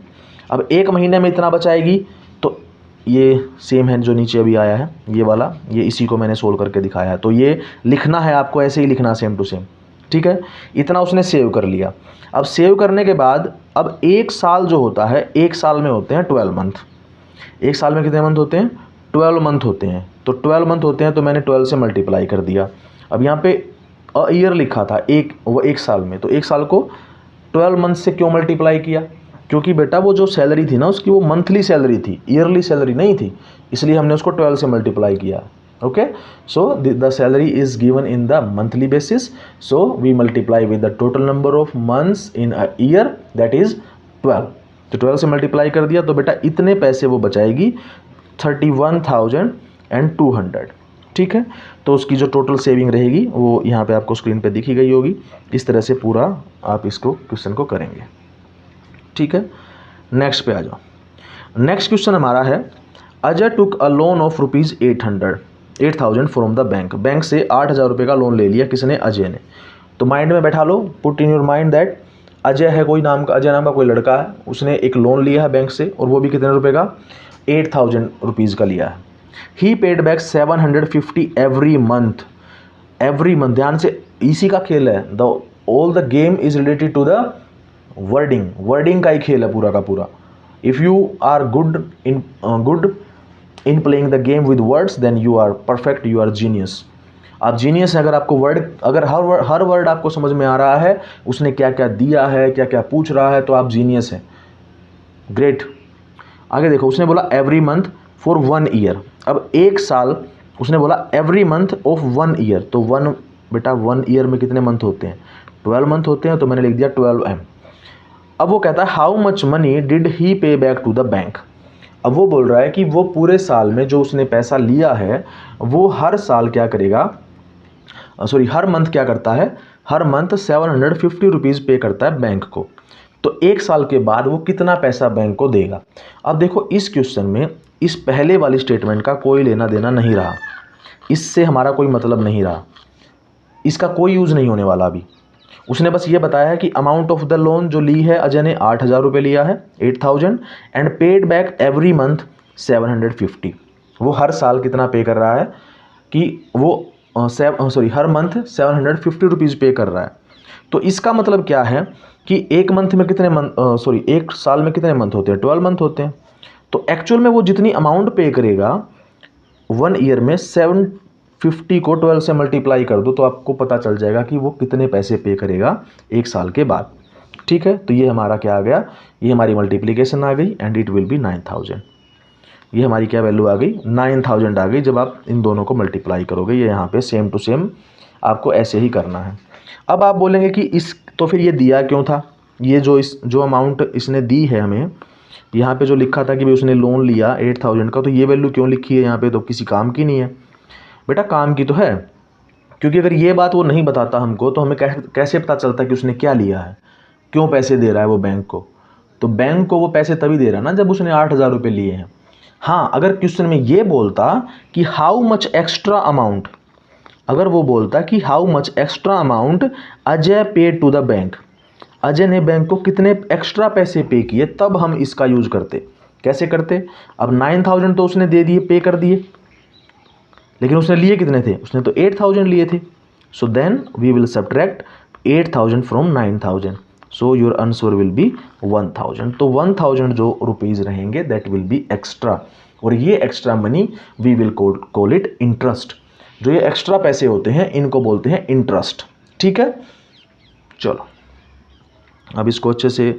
अब एक महीने में इतना बचाएगी तो ये सेम है जो नीचे अभी आया है ये वाला, ये इसी को मैंने सोल्व करके दिखाया है। तो ये लिखना है आपको, ऐसे ही लिखना सेम टू सेम, ठीक है। इतना उसने सेव कर लिया। अब सेव करने के बाद अब एक साल जो होता है, एक साल में होते हैं 12 मंथ। एक साल में कितने मंथ होते हैं, 12 मंथ होते हैं। तो 12 मंथ होते हैं तो मैंने 12 से मल्टीप्लाई कर दिया। अब यहाँ पे अ ईयर लिखा था, एक साल में, तो एक साल को 12 मंथ से क्यों मल्टीप्लाई किया, क्योंकि बेटा वो जो सैलरी थी ना उसकी वो मंथली सैलरी थी, ईयरली सैलरी नहीं थी, इसलिए हमने उसको 12 से मल्टीप्लाई किया। Okay, so the salary is given in the monthly basis, so we multiply with the total number of months in a year, that is 12। तो 12 से मल्टीप्लाई कर दिया तो बेटा इतने पैसे वो बचाएगी 31,200, ठीक है। तो उसकी जो टोटल सेविंग रहेगी वो यहाँ पे आपको स्क्रीन पे दिखी गई होगी। इस तरह से पूरा आप इसको क्वेश्चन को करेंगे, ठीक है। नेक्स्ट पे आ जाओ। नेक्स्ट क्वेश्चन हमारा है, Ajay took a loan of ₹8,000 from the bank. Bank से 8,000 रुपये का लोन ले लिया किसने, अजय ने। तो माइंड में बैठा लो, put in your mind that Ajay है कोई नाम का, अजय नाम का कोई लड़का है, उसने एक लोन लिया है बैंक से, और वो भी कितने रुपए का, 8,000 रुपीज़ का लिया है। He paid back 750 every month. Every month, ध्यान से इसी का खेल है, the all the game is related to the wording का ही खेल है पूरा का पूरा। If you are good in playing the game with words then you are perfect, you are genius. आप जीनियस हैं अगर आपको अगर हर वर्ड आपको समझ में आ रहा है, उसने क्या क्या दिया है, क्या क्या पूछ रहा है, तो आप जीनियस हैं, ग्रेट। आगे देखो, उसने बोला एवरी मंथ फॉर 1 ईयर। अब एक साल, उसने बोला एवरी मंथ ऑफ 1 ईयर, तो बेटा 1 ईयर में कितने मंथ होते हैं, 12 मंथ होते हैं, तो मैंने लिख दिया 12M। अब वो कहता है how much money did he पे बैक टू द बैंक। अब वो बोल रहा है कि वो पूरे साल में जो उसने पैसा लिया है वो हर साल क्या करेगा, हर मंथ क्या करता है, हर मंथ 750 रुपीज़ पे करता है बैंक को। तो एक साल के बाद वो कितना पैसा बैंक को देगा। अब देखो इस क्वेश्चन में इस पहले वाली स्टेटमेंट का कोई लेना देना नहीं रहा, इससे हमारा कोई मतलब नहीं रहा, इसका कोई यूज़ नहीं होने वाला अभी। उसने बस ये बताया है कि अमाउंट ऑफ द लोन जो ली है अजय ने 8,000 रुपये लिया है, 8,000, and paid back every month 750। वो हर साल कितना पे कर रहा है कि वो हर मंथ 750 रुपीज़ पे कर रहा है। तो इसका मतलब क्या है कि एक मंथ में कितने एक साल में कितने मंथ होते हैं, 12 मंथ होते हैं। तो एक्चुअल में वो जितनी अमाउंट पे करेगा 1 ईयर में 750 को 12 से मल्टीप्लाई कर दो तो आपको पता चल जाएगा कि वो कितने पैसे पे करेगा एक साल के बाद, ठीक है। तो ये हमारा क्या आ गया, ये हमारी मल्टीप्लिकेशन आ गई, एंड इट विल बी 9,000। ये हमारी क्या वैल्यू आ गई, 9,000 आ गई जब आप इन दोनों को मल्टीप्लाई करोगे। ये यहाँ पे सेम टू सेम आपको ऐसे ही करना है। अब आप बोलेंगे कि तो फिर ये दिया क्यों था, ये जो अमाउंट इसने दी है हमें यहाँ पे जो लिखा था कि भाई उसने लोन लिया 8000 का, तो ये वैल्यू क्यों लिखी है यहाँ पे, तो किसी काम की नहीं है बेटा, काम की तो है, क्योंकि अगर ये बात वो नहीं बताता हमको तो हमें कैसे पता चलता कि उसने क्या लिया है, क्यों पैसे दे रहा है वो बैंक को। तो बैंक को वो पैसे तभी दे रहा है ना जब उसने 8000 रुपये लिए हैं। हाँ, अगर क्वेश्चन में ये बोलता कि हाउ मच एक्स्ट्रा अमाउंट, अगर वो बोलता कि how much extra amount Ajay पे टू द बैंक, अजय ने बैंक को कितने एक्स्ट्रा पैसे पे किए, तब हम इसका यूज करते। कैसे करते, अब 9000 तो उसने दे दिए, पे कर दिए, लेकिन उसने लिए कितने थे, उसने तो 8000 लिए थे। So then we will subtract 8000 from 9000, so your answer will be 1000। तो 1000 जो रुपीज़ रहेंगे दैट विल बी एक्स्ट्रा, और ये extra money we will call it interest. जो ये एक्स्ट्रा पैसे होते हैं इनको बोलते हैं इंटरेस्ट। ठीक है, चलो अब इसको अच्छे से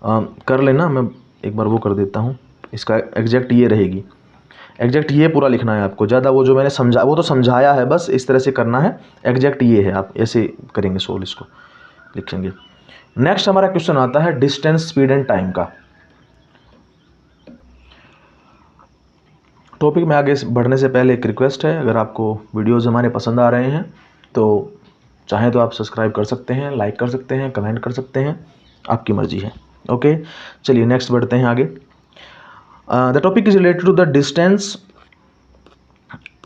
कर लेना, मैं एक बार वो कर देता हूँ, इसका एग्जैक्ट ये रहेगी, एग्जैक्ट ये पूरा लिखना है आपको, ज़्यादा वो जो मैंने समझा वो तो समझाया है, बस इस तरह से करना है, एग्जैक्ट ये है, आप ऐसे करेंगे सोल्व, इसको लिखेंगे। नेक्स्ट हमारा क्वेश्चन आता है डिस्टेंस, स्पीड एंड टाइम का। टॉपिक में आगे बढ़ने से पहले एक रिक्वेस्ट है, अगर आपको वीडियोज़ हमारे पसंद आ रहे हैं तो चाहें तो आप सब्सक्राइब कर सकते हैं, लाइक कर सकते हैं, कमेंट कर सकते हैं, आपकी मर्जी है। ओके, चलिए नेक्स्ट बढ़ते हैं आगे। The topic is related to the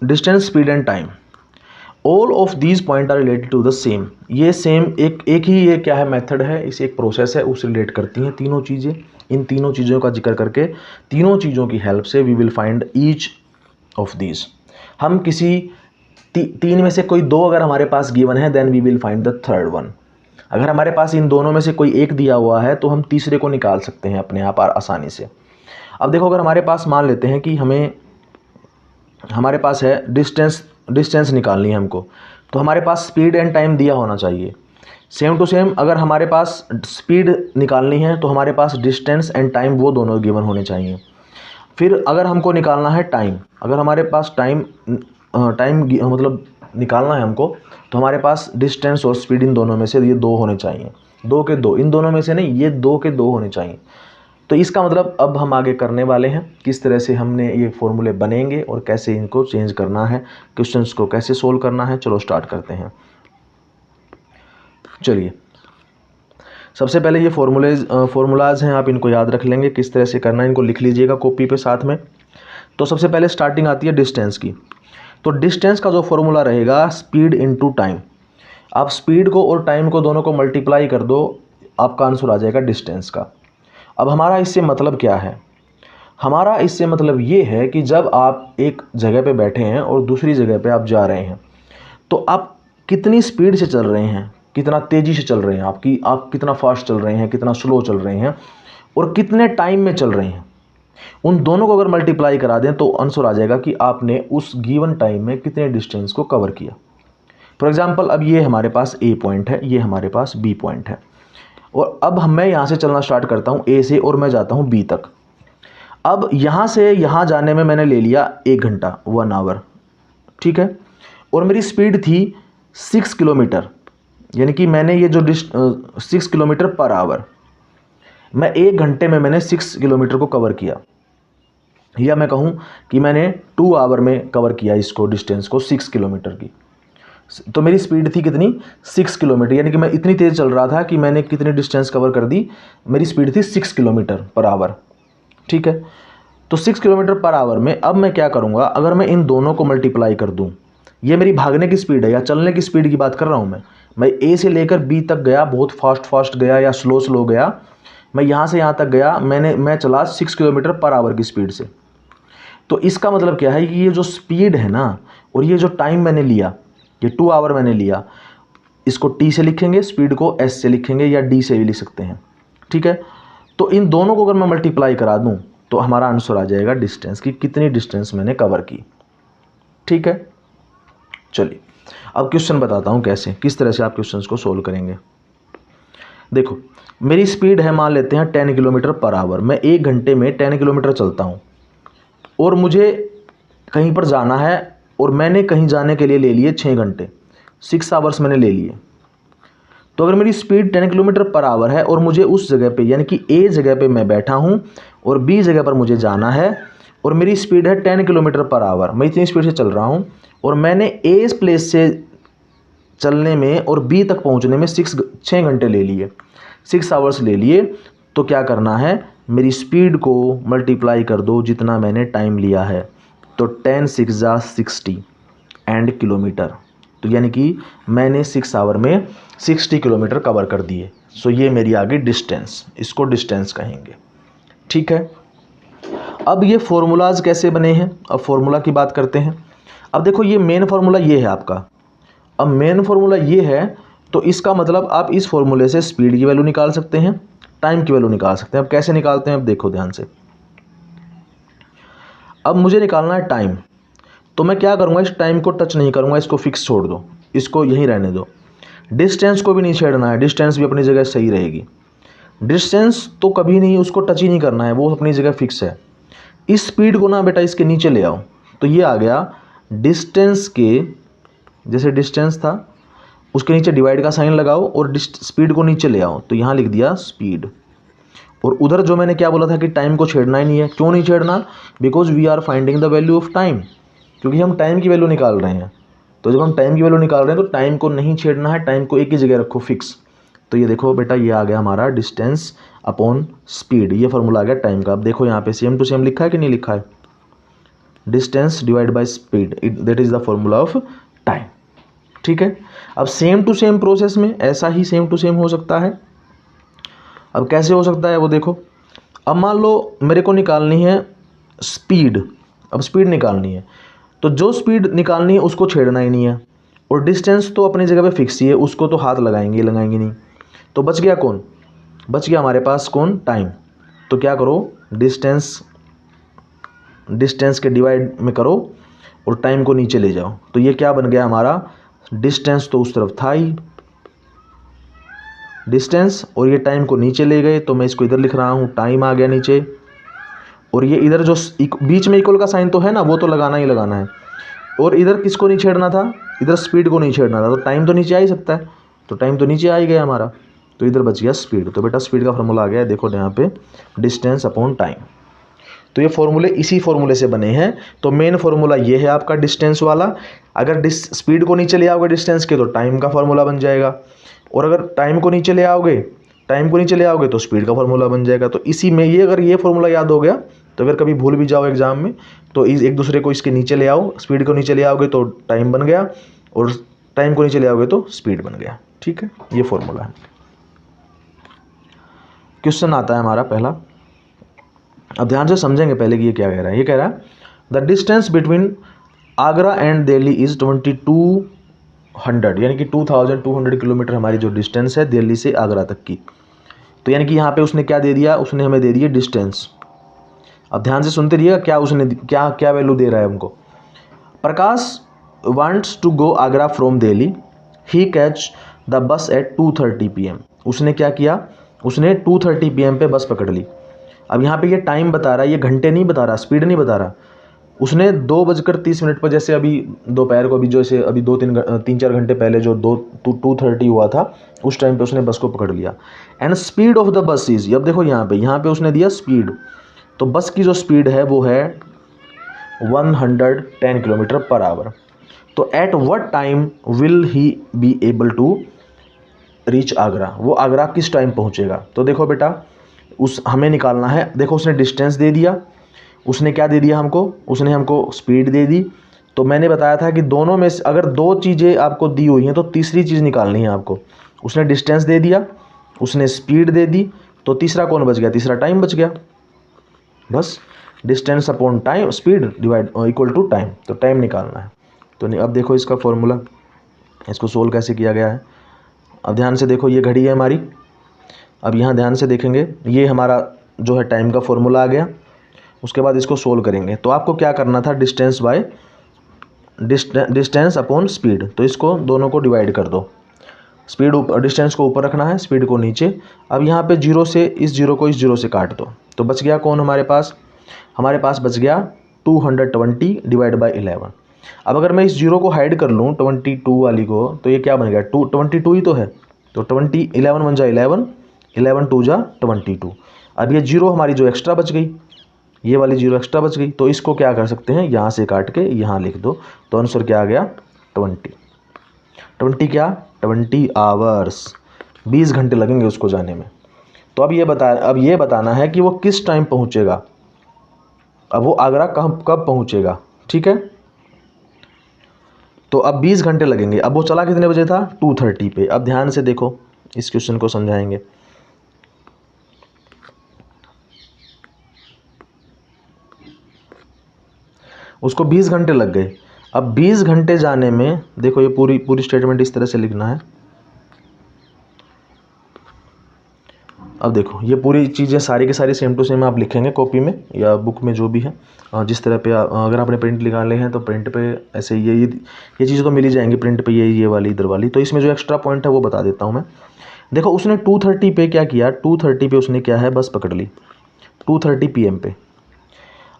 distance, speed and time. All of these point are related to the same. ये सेम एक ही ये क्या है, मेथड है, इसे एक प्रोसेस है, उससे रिलेट करती हैं तीनों चीज़ें। इन तीनों चीज़ों का जिक्र करके तीनों चीज़ों की हेल्प से we will find each of these. हम किसी तीन में से कोई दो अगर हमारे पास गिवन है then we will find the third one. अगर हमारे पास इन दोनों में से कोई एक दिया हुआ है तो हम तीसरे को निकाल सकते हैं अपने आप आसानी से। अब देखो, अगर हमारे पास मान लेते हैं कि हमारे पास है डिस्टेंस निकालनी है हमको, तो हमारे पास स्पीड एंड टाइम दिया होना चाहिए सेम टू सेम। अगर हमारे पास स्पीड निकालनी है तो हमारे पास डिस्टेंस एंड टाइम वो दोनों गिवन होने चाहिए। फिर अगर हमको निकालना है टाइम, अगर हमारे पास टाइम मतलब निकालना है हमको, तो हमारे पास डिस्टेंस और स्पीड इन दोनों में से ये दो होने चाहिए, दो के दो, इन दोनों में से नहीं, ये दो के दो होने चाहिए। तो इसका मतलब अब हम आगे करने वाले हैं किस तरह से हमने ये फॉर्मूले बनेंगे और कैसे इनको चेंज करना है, क्वेश्चंस को कैसे सोल्व करना है। चलो स्टार्ट करते हैं। चलिए, सबसे पहले ये फॉर्मूलाज हैं, आप इनको याद रख लेंगे किस तरह से करना है, इनको लिख लीजिएगा कॉपी पे साथ में। तो सबसे पहले स्टार्टिंग आती है डिस्टेंस की। तो डिस्टेंस का जो फॉर्मूला रहेगा स्पीड इनटू टाइम। आप स्पीड को और टाइम को दोनों को मल्टीप्लाई कर दो, आपका आंसर आ जाएगा डिस्टेंस का। अब हमारा इससे मतलब क्या है, हमारा इससे मतलब ये है कि जब आप एक जगह पे बैठे हैं और दूसरी जगह पे आप जा रहे हैं, तो आप कितनी स्पीड से चल रहे हैं, कितना तेज़ी से चल रहे हैं, आप कितना फास्ट चल रहे हैं, कितना स्लो चल रहे हैं, और कितने टाइम में चल रहे हैं, उन दोनों को अगर मल्टीप्लाई करा दें तो आंसर आ जाएगा कि आपने उस गिवन टाइम में कितने डिस्टेंस को कवर किया। फॉर एग्जांपल, अब ये हमारे पास ए पॉइंट है, ये हमारे पास बी पॉइंट है, और अब मैं यहाँ से चलना स्टार्ट करता हूँ ए से और मैं जाता हूँ बी तक। अब यहाँ से यहाँ जाने में मैंने ले लिया 1 घंटा, 1 आवर, ठीक है, और मेरी स्पीड थी 6 किलोमीटर, यानी कि मैंने ये जो 6 किलोमीटर पर आवर, मैं 1 घंटे में मैंने 6 किलोमीटर को कवर किया, या मैं कहूँ कि मैंने 2 आवर में कवर किया इसको, डिस्टेंस को 6 किलोमीटर की। तो मेरी स्पीड थी कितनी, 6 किलोमीटर, यानी कि मैं इतनी तेज़ चल रहा था कि मैंने कितनी डिस्टेंस कवर कर दी, मेरी स्पीड थी 6 किलोमीटर पर आवर, ठीक है। तो 6 किलोमीटर पर आवर में अब मैं क्या करूँगा, अगर मैं इन दोनों को मल्टीप्लाई कर दूँ, ये मेरी भागने की स्पीड है या चलने की स्पीड की बात कर रहा हूँ मैं ए से लेकर बी तक गया, बहुत फास्ट गया या स्लो गया, मैं यहाँ से यहाँ तक गया, मैं चला 6 किलोमीटर पर आवर की स्पीड से। तो इसका मतलब क्या है कि ये जो स्पीड है ना, और ये जो टाइम मैंने लिया, ये 2 आवर मैंने लिया, इसको टी से लिखेंगे, स्पीड को एस से लिखेंगे या डी से भी लिख सकते हैं, ठीक है। तो इन दोनों को अगर मैं मल्टीप्लाई करा दूं तो हमारा आंसर आ जाएगा डिस्टेंस की, कितनी डिस्टेंस मैंने कवर की, ठीक है। चलिए अब क्वेश्चन बताता हूं कैसे, किस तरह से आप क्वेश्चंस को सोल्व करेंगे। देखो, मेरी स्पीड है, मान लेते हैं 10 किलोमीटर पर आवर, मैं 1 घंटे में 10 किलोमीटर चलता हूँ, और मुझे कहीं पर जाना है, और मैंने कहीं जाने के लिए ले लिए 6 घंटे, 6 आवर्स मैंने ले लिए। तो अगर मेरी स्पीड 10 किलोमीटर पर आवर है और मुझे उस जगह पे यानी कि ए जगह पे मैं बैठा हूँ और बी जगह पर मुझे जाना है और मेरी स्पीड है 10 किलोमीटर पर आवर, मैं इतनी स्पीड से चल रहा हूँ और मैंने ए प्लेस से चलने में और बी तक पहुँचने में 6 घंटे ले लिए, 6 आवर्स ले लिए, तो क्या करना है, मेरी स्पीड को मल्टीप्लाई कर दो जितना मैंने टाइम लिया है, तो 10 6 जा 60 एंड किलोमीटर, तो यानी कि मैंने 6 आवर में 60 किलोमीटर कवर कर दिए। सो ये मेरी आ गई डिस्टेंस, इसको डिस्टेंस कहेंगे। ठीक है, अब ये फॉर्मूलाज कैसे बने हैं, अब फॉर्मूला की बात करते हैं। अब देखो ये मेन फार्मूला ये है आपका, अब मेन फार्मूला ये है, तो इसका मतलब आप इस फॉर्मूले से स्पीड की वैल्यू निकाल सकते हैं, टाइम की वैल्यू निकाल सकते हैं। अब कैसे निकालते हैं, अब देखो ध्यान से। अब मुझे निकालना है टाइम, तो मैं क्या करूँगा, इस टाइम को टच नहीं करूँगा, इसको फिक्स छोड़ दो, इसको यहीं रहने दो। डिस्टेंस को भी नहीं छेड़ना है, डिस्टेंस भी अपनी जगह सही रहेगी। डिस्टेंस तो कभी नहीं, उसको टच ही नहीं करना है, वो अपनी जगह फिक्स है। इस स्पीड को ना बेटा इसके नीचे ले आओ, तो ये आ गया डिस्टेंस के, जैसे डिस्टेंस था उसके नीचे डिवाइड का साइन लगाओ और स्पीड को नीचे ले आओ, तो यहाँ लिख दिया स्पीड। और उधर जो मैंने क्या बोला था कि टाइम को छेड़ना ही नहीं है, क्यों नहीं छेड़ना, because we are finding the value of time, क्योंकि हम टाइम की वैल्यू निकाल रहे हैं। तो जब हम टाइम की वैल्यू निकाल रहे हैं तो टाइम को नहीं छेड़ना है, टाइम को एक ही जगह रखो फिक्स। तो ये देखो बेटा, ये आ गया हमारा डिस्टेंस अपॉन स्पीड, ये फॉर्मूला आ गया टाइम का। अब देखो यहाँ पे सेम टू सेम लिखा है कि नहीं लिखा है, distance divide by speed, that is the formula of time. ठीक है, अब सेम टू सेम प्रोसेस में ऐसा ही सेम टू सेम हो सकता है। अब कैसे हो सकता है वो देखो, अब मान लो मेरे को निकालनी है स्पीड, अब स्पीड निकालनी है, तो जो स्पीड निकालनी है उसको छेड़ना ही नहीं है, और डिस्टेंस तो अपनी जगह पे फिक्स ही है, उसको तो हाथ लगाएंगे नहीं। तो बच गया कौन, बच गया हमारे पास कौन, टाइम। तो क्या करो, डिस्टेंस के डिवाइड में करो और टाइम को नीचे ले जाओ, तो ये क्या बन गया हमारा, डिस्टेंस तो उस तरफ था ही डिस्टेंस, और ये टाइम को नीचे ले गए, तो मैं इसको इधर लिख रहा हूँ, टाइम आ गया नीचे, और ये इधर जो बीच में इक्वल का साइन तो है ना, वो तो लगाना ही लगाना है। और इधर किसको नहीं छेड़ना था, इधर स्पीड को नहीं छेड़ना था, तो टाइम तो नीचे आ ही सकता है, तो टाइम तो नीचे आ ही गया हमारा, तो इधर बच गया स्पीड। तो बेटा स्पीड का फॉर्मूला आ गया है, देखो यहाँ पे डिस्टेंस अपॉन टाइम। तो ये फॉर्मूले इसी फॉर्मूले से बने हैं। तो मेन फॉर्मूला ये है आपका डिस्टेंस वाला, अगर स्पीड को नीचे ले आओगे डिस्टेंस के तो टाइम का फॉर्मूला बन जाएगा, और अगर टाइम को नीचे ले आओगे तो स्पीड का फॉर्मूला बन जाएगा। तो इसी में ये, अगर ये फॉर्मूला याद हो गया तो अगर कभी भूल भी जाओ एग्जाम में तो एक दूसरे को इसके नीचे ले आओ, स्पीड को नीचे ले आओगे तो टाइम बन गया, और टाइम को नीचे ले आओगे तो स्पीड बन गया। ठीक है, ये फॉर्मूला है। क्वेश्चन आता है हमारा पहला, अब ध्यान से समझेंगे पहले कि ये क्या कह रहा है। ये कह रहा है the distance between Agra and Delhi is 2200, यानी कि 2200 किलोमीटर हमारी जो डिस्टेंस है दिल्ली से आगरा तक की। तो यानी कि यहाँ पे उसने क्या दे दिया, उसने हमें दे दिया डिस्टेंस। अब ध्यान से सुनते रहिएगा, क्या उसने क्या वैल्यू दे रहा है हमको। Prakash wants to go Agra from Delhi, he catch the bus at 2:30 PM। उसने क्या किया, उसने 2:30 PM पे बस पकड़ ली। अब यहाँ पे ये टाइम बता रहा है, ये घंटे नहीं बता रहा, स्पीड नहीं बता रहा। उसने 2:30 पर, जैसे अभी दोपहर को, अभी जैसे अभी 3-4 घंटे पहले जो 2:30 हुआ था, उस टाइम पे उसने बस को पकड़ लिया। And speed of the bus is, अब देखो यहाँ पे उसने दिया स्पीड, तो बस की जो स्पीड है वो है 110 किलोमीटर पर आवर। तो at what time will he be able to reach Agra, वो आगरा किस टाइम पहुँचेगा। तो देखो बेटा, हमें निकालना है, देखो उसने डिस्टेंस दे दिया, उसने क्या दे दिया हमको, उसने हमको स्पीड दे दी। तो मैंने बताया था कि दोनों में से अगर 2 चीज़ें आपको दी हुई हैं तो तीसरी चीज़ निकालनी है आपको। उसने डिस्टेंस दे दिया, उसने स्पीड दे दी, तो तीसरा कौन बच गया, तीसरा टाइम बच गया। बस distance upon time, speed divide equal to time, तो टाइम निकालना है। तो अब देखो इसका फॉर्मूला, इसको सोल्व कैसे किया गया है। अब ध्यान से देखो, ये घड़ी है हमारी, अब यहाँ ध्यान से देखेंगे, ये हमारा जो है टाइम का फॉर्मूला आ गया। उसके बाद इसको सोल्व करेंगे, तो आपको क्या करना था, डिस्टेंस अपॉन स्पीड, तो इसको दोनों को डिवाइड कर दो, स्पीड डिस्टेंस को ऊपर रखना है, स्पीड को नीचे। अब यहाँ पे 0 से इस 0 से काट दो, तो बच गया कौन हमारे पास बच गया 220 डिवाइड बाई 11। अब अगर मैं इस 0 को हाइड कर लूँ 22 वाली को, तो ये क्या बन गया, 22 ही तो है, तो 20 11 1 जा 11, 11 2 जा 22। अब ये जीरो हमारी जो एक्स्ट्रा बच गई, ये वाली जीरो एक्स्ट्रा बच गई, तो इसको क्या कर सकते हैं, यहाँ से काट के यहाँ लिख दो। तो आंसर क्या आ गया 20 क्या 20 आवर्स, 20 घंटे लगेंगे उसको जाने में। तो अब ये बताना है कि वो किस टाइम पहुँचेगा। अब वो आगरा कब पहुँचेगा, ठीक है। तो अब 20 घंटे लगेंगे। अब वो चला कितने बजे था 2:30 पे। अब ध्यान से देखो, इस क्वेश्चन को समझाएंगे। उसको 20 घंटे लग गए। अब 20 घंटे जाने में देखो, ये पूरी स्टेटमेंट इस तरह से लिखना है। अब देखो, ये पूरी चीज़ें सारी की सारी सेम टू सेम आप लिखेंगे कॉपी में या बुक में, जो भी है जिस तरह पे अगर आपने प्रिंट निकाले हैं तो प्रिंट पे ऐसे ये चीज़ें तो मिल ही जाएंगी प्रिंट पे, ये वाली इधर वाली। तो इसमें जो एक्स्ट्रा पॉइंट है वो बता देता हूँ मैं। देखो उसने 2:30 पे क्या किया, 2:30 पे उसने क्या है बस पकड़ ली 2:30 PM पे,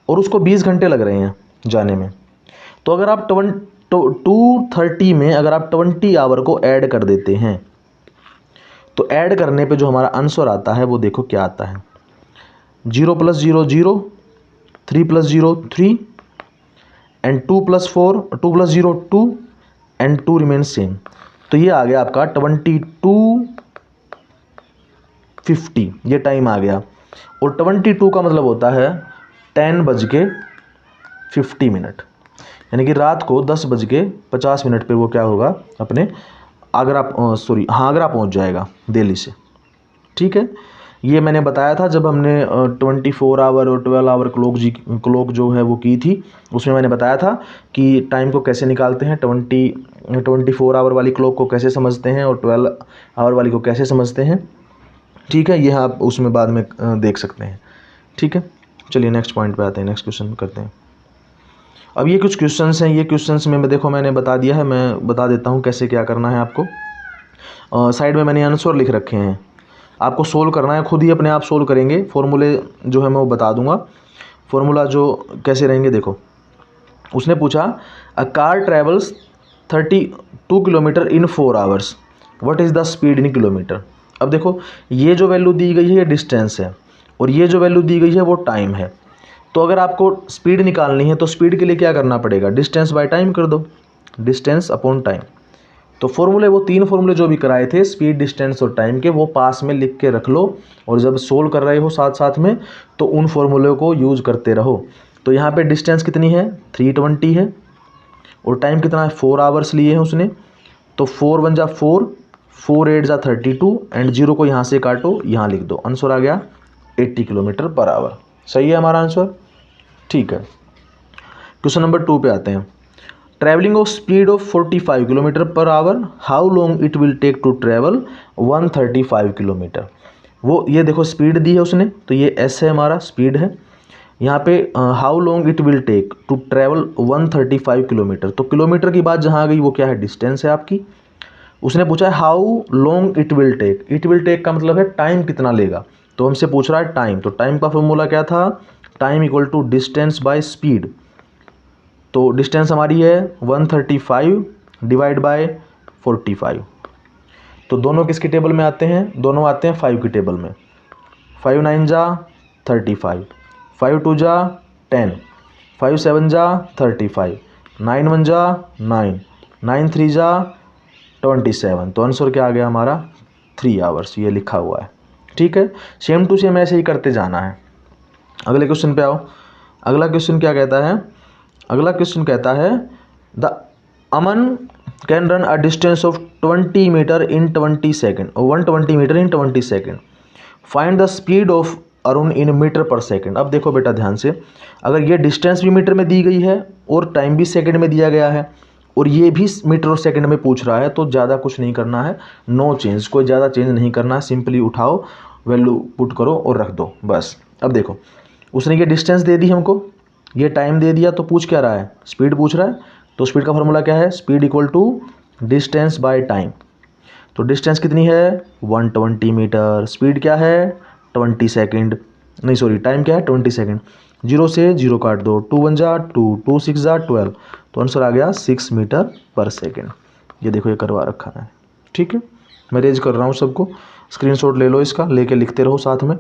और उसको 20 घंटे लग रहे हैं जाने में। तो अगर आप 2:30 में अगर आप 20 आवर को ऐड कर देते हैं, तो ऐड करने पे जो हमारा आंसर आता है वो देखो क्या आता है, 0 + 0 0, 3 + 0 3, एंड 2 + 4 2 + 0 2, एंड 2 रिमेन्स सेम। तो ये आ गया आपका 22:50, ये टाइम आ गया। और 22 का मतलब होता है 10:50, यानी कि रात को 10:50 पे वो क्या होगा अपने आगरा पहुंच जाएगा दिल्ली से, ठीक है। ये मैंने बताया था जब हमने 24 आवर और 12 आवर क्लॉक जो है वो की थी, उसमें मैंने बताया था कि टाइम को कैसे निकालते हैं, 24 आवर वाली क्लॉक को कैसे समझते हैं और 12 आवर वाली को कैसे समझते हैं, ठीक है। ये आप उसमें बाद में देख सकते हैं, ठीक है। चलिए नेक्स्ट पॉइंट पे आते हैं, नेक्स्ट क्वेश्चन करते हैं। अब ये कुछ क्वेश्चंस हैं, ये क्वेश्चंस में देखो मैंने बता दिया है, मैं बता देता हूँ कैसे क्या करना है आपको। साइड में मैंने आंसर लिख रखे हैं, आपको सोल्व करना है, खुद ही अपने आप सोल्व करेंगे। फॉर्मूले जो है मैं वो बता दूंगा, फॉर्मूला जो कैसे रहेंगे। देखो उसने पूछा a car travels 32 kilometre in 4 hours, what is the speed in kilometre. अब देखो ये जो वैल्यू दी गई है ये डिस्टेंस है, और ये जो वैल्यू दी गई है वो टाइम है। तो अगर आपको स्पीड निकालनी है तो स्पीड के लिए क्या करना पड़ेगा, डिस्टेंस बाय टाइम कर दो, डिस्टेंस अपॉन टाइम। तो फॉर्मूले वो 3 फॉर्मूले जो भी कराए थे स्पीड, डिस्टेंस और टाइम के, वो पास में लिख के रख लो, और जब सोल्व कर रहे हो साथ साथ में तो उन फॉर्मूले को यूज़ करते रहो। तो यहाँ पे डिस्टेंस कितनी है 320 है, और टाइम कितना है 4 आवर्स लिए हैं उसने। तो 4 1 जा 4, 4 8 जा 32, एंड 0 को यहाँ से काटो, यहाँ लिख दो, आंसर आ गया 80 किलोमीटर पर आवर। सही है हमारा आंसर, ठीक है। क्वेश्चन नंबर 2 पे आते हैं। Travelling of speed of 45 kilometre per hour, how long it will take to travel 135 kilometre. वो ये देखो स्पीड दी है उसने, तो ये एस है हमारा स्पीड है। यहाँ पे how long it will take to travel 135 kilometre, तो किलोमीटर की बात जहाँ आ गई वो क्या है, डिस्टेंस है आपकी। उसने पूछा है how long it will take, it will take का मतलब है टाइम कितना लेगा, तो हमसे पूछ रहा है टाइम। तो टाइम का फॉर्मूला क्या था, time equal to distance by speed. तो डिस्टेंस हमारी है 135 डिवाइड बाय 45। तो दोनों किसकी टेबल में आते हैं, दोनों आते हैं 5 की टेबल में। 5 9 जा 35, 5 2 जा 10, 5 7 जा 35, 9 1 जा 9, 9 3 जा 27। तो आंसर क्या आ गया हमारा 3 आवर्स, ये लिखा हुआ है, ठीक है। सेम टू सेम ऐसे ही करते जाना है। अगले क्वेश्चन पे आओ। अगला क्वेश्चन क्या कहता है, अगला क्वेश्चन कहता है the Aman can run a distance of 20 metre in 20 second, 120 metre in 20 second, find the speed of Arun in metre per second. अब देखो बेटा ध्यान से, अगर ये डिस्टेंस भी मीटर में दी गई है और टाइम भी सेकेंड में दिया गया है, और ये भी मीटर और सेकेंड में पूछ रहा है, तो ज़्यादा कुछ नहीं करना है, नो चेंज, कोई ज़्यादा चेंज नहीं करना है, सिंपली उठाओ वैल्यू पुट करो और रख दो बस। अब देखो उसने ये डिस्टेंस दे दी हमको, ये टाइम दे दिया, तो पूछ क्या रहा है, स्पीड पूछ रहा है। तो स्पीड का फॉर्मूला क्या है, speed equal to distance by time. तो डिस्टेंस कितनी है 120 मीटर, स्पीड क्या है 20 सेकेंड, नहीं सॉरी टाइम क्या है 20 सेकेंड। 0 से 0 काट दो, 2 1 जा 2, 2 6 जा 12, तो आंसर आ गया 6 मीटर पर सेकेंड। ये देखो ये करवा रखा है, ठीक है। मैं रेज कर रहा हूँ सबको, स्क्रीनशॉट ले लो इसका, लेके लिखते रहो साथ में।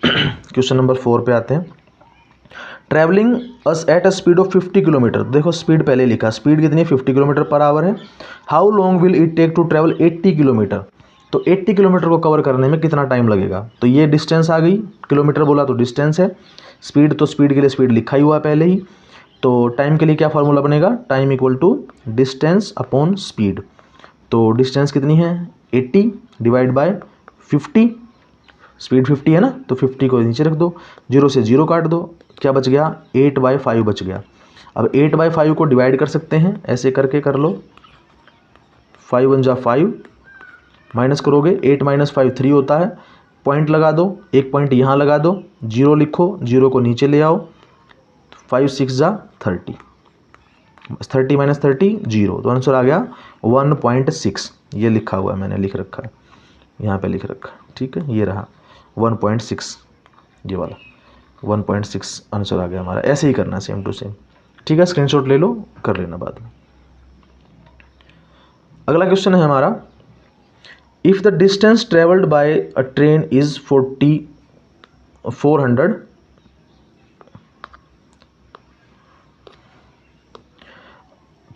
क्वेश्चन नंबर 4 पे आते हैं। Travelling us at a speed of 50 kilometre, देखो स्पीड पहले लिखा, स्पीड कितनी है 50 किलोमीटर पर आवर है। How long will it take to travel 80 kilometre, तो 80 किलोमीटर को कवर करने में कितना टाइम लगेगा। तो ये डिस्टेंस आ गई, किलोमीटर बोला तो डिस्टेंस है, स्पीड तो स्पीड के लिए स्पीड लिखा ही हुआ पहले ही। तो टाइम के लिए क्या फार्मूला बनेगा, time equal to distance upon speed. तो डिस्टेंस कितनी है 80 डिवाइड बाय 50, स्पीड 50 है ना, तो 50 को नीचे रख दो, 0 से 0 काट दो, क्या बच गया 8/5 बच गया। अब 8/5 को डिवाइड कर सकते हैं, ऐसे करके कर लो, 5 1 जा 5, माइनस करोगे 8 - 5 3 होता है, पॉइंट लगा दो, एक पॉइंट यहाँ लगा दो, 0 लिखो, 0 को नीचे ले आओ, 5 6 जा 30, 30 - 30 0, तो आंसर आ गया 1.6। ये लिखा हुआ है, मैंने लिख रखा है, यहाँ पे लिख रखा है, ठीक है, ये रहा 1.6, ये वाला 1.6 आंसर आ गया हमारा। ऐसे ही करना सेम टू सेम, ठीक है, स्क्रीनशॉट ले लो, कर लेना बाद में। अगला क्वेश्चन है हमारा, if the distance travelled by a train is 400,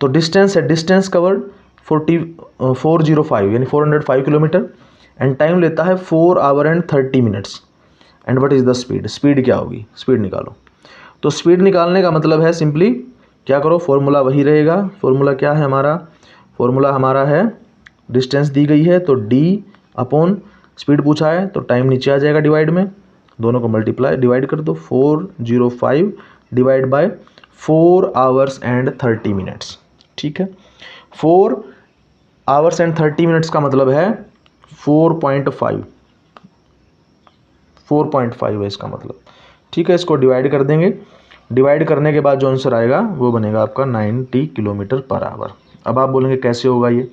तो डिस्टेंस है, डिस्टेंस कवर्ड 405 यानी 405 किलोमीटर, एंड टाइम लेता है 4 our and 30 minutes, and what is the speed, speed क्या होगी, स्पीड निकालो। तो स्पीड निकालने का मतलब है सिंपली क्या करो, फॉर्मूला वही रहेगा। फॉर्मूला क्या है हमारा, फॉर्मूला हमारा है, डिस्टेंस दी गई है तो d अपॉन स्पीड पूछा है तो टाइम नीचे आ जाएगा डिवाइड में, दोनों को मल्टीप्लाई डिवाइड कर दो, 405 divide by 4 hours and 30 minutes, ठीक है। 4 आवर्स एंड 30 मिनट्स का मतलब है 4.5 है इसका मतलब, ठीक है। इसको डिवाइड कर देंगे, डिवाइड करने के बाद जो आंसर आएगा वो बनेगा आपका 90 किलोमीटर पर आवर। अब आप बोलेंगे कैसे होगा ये,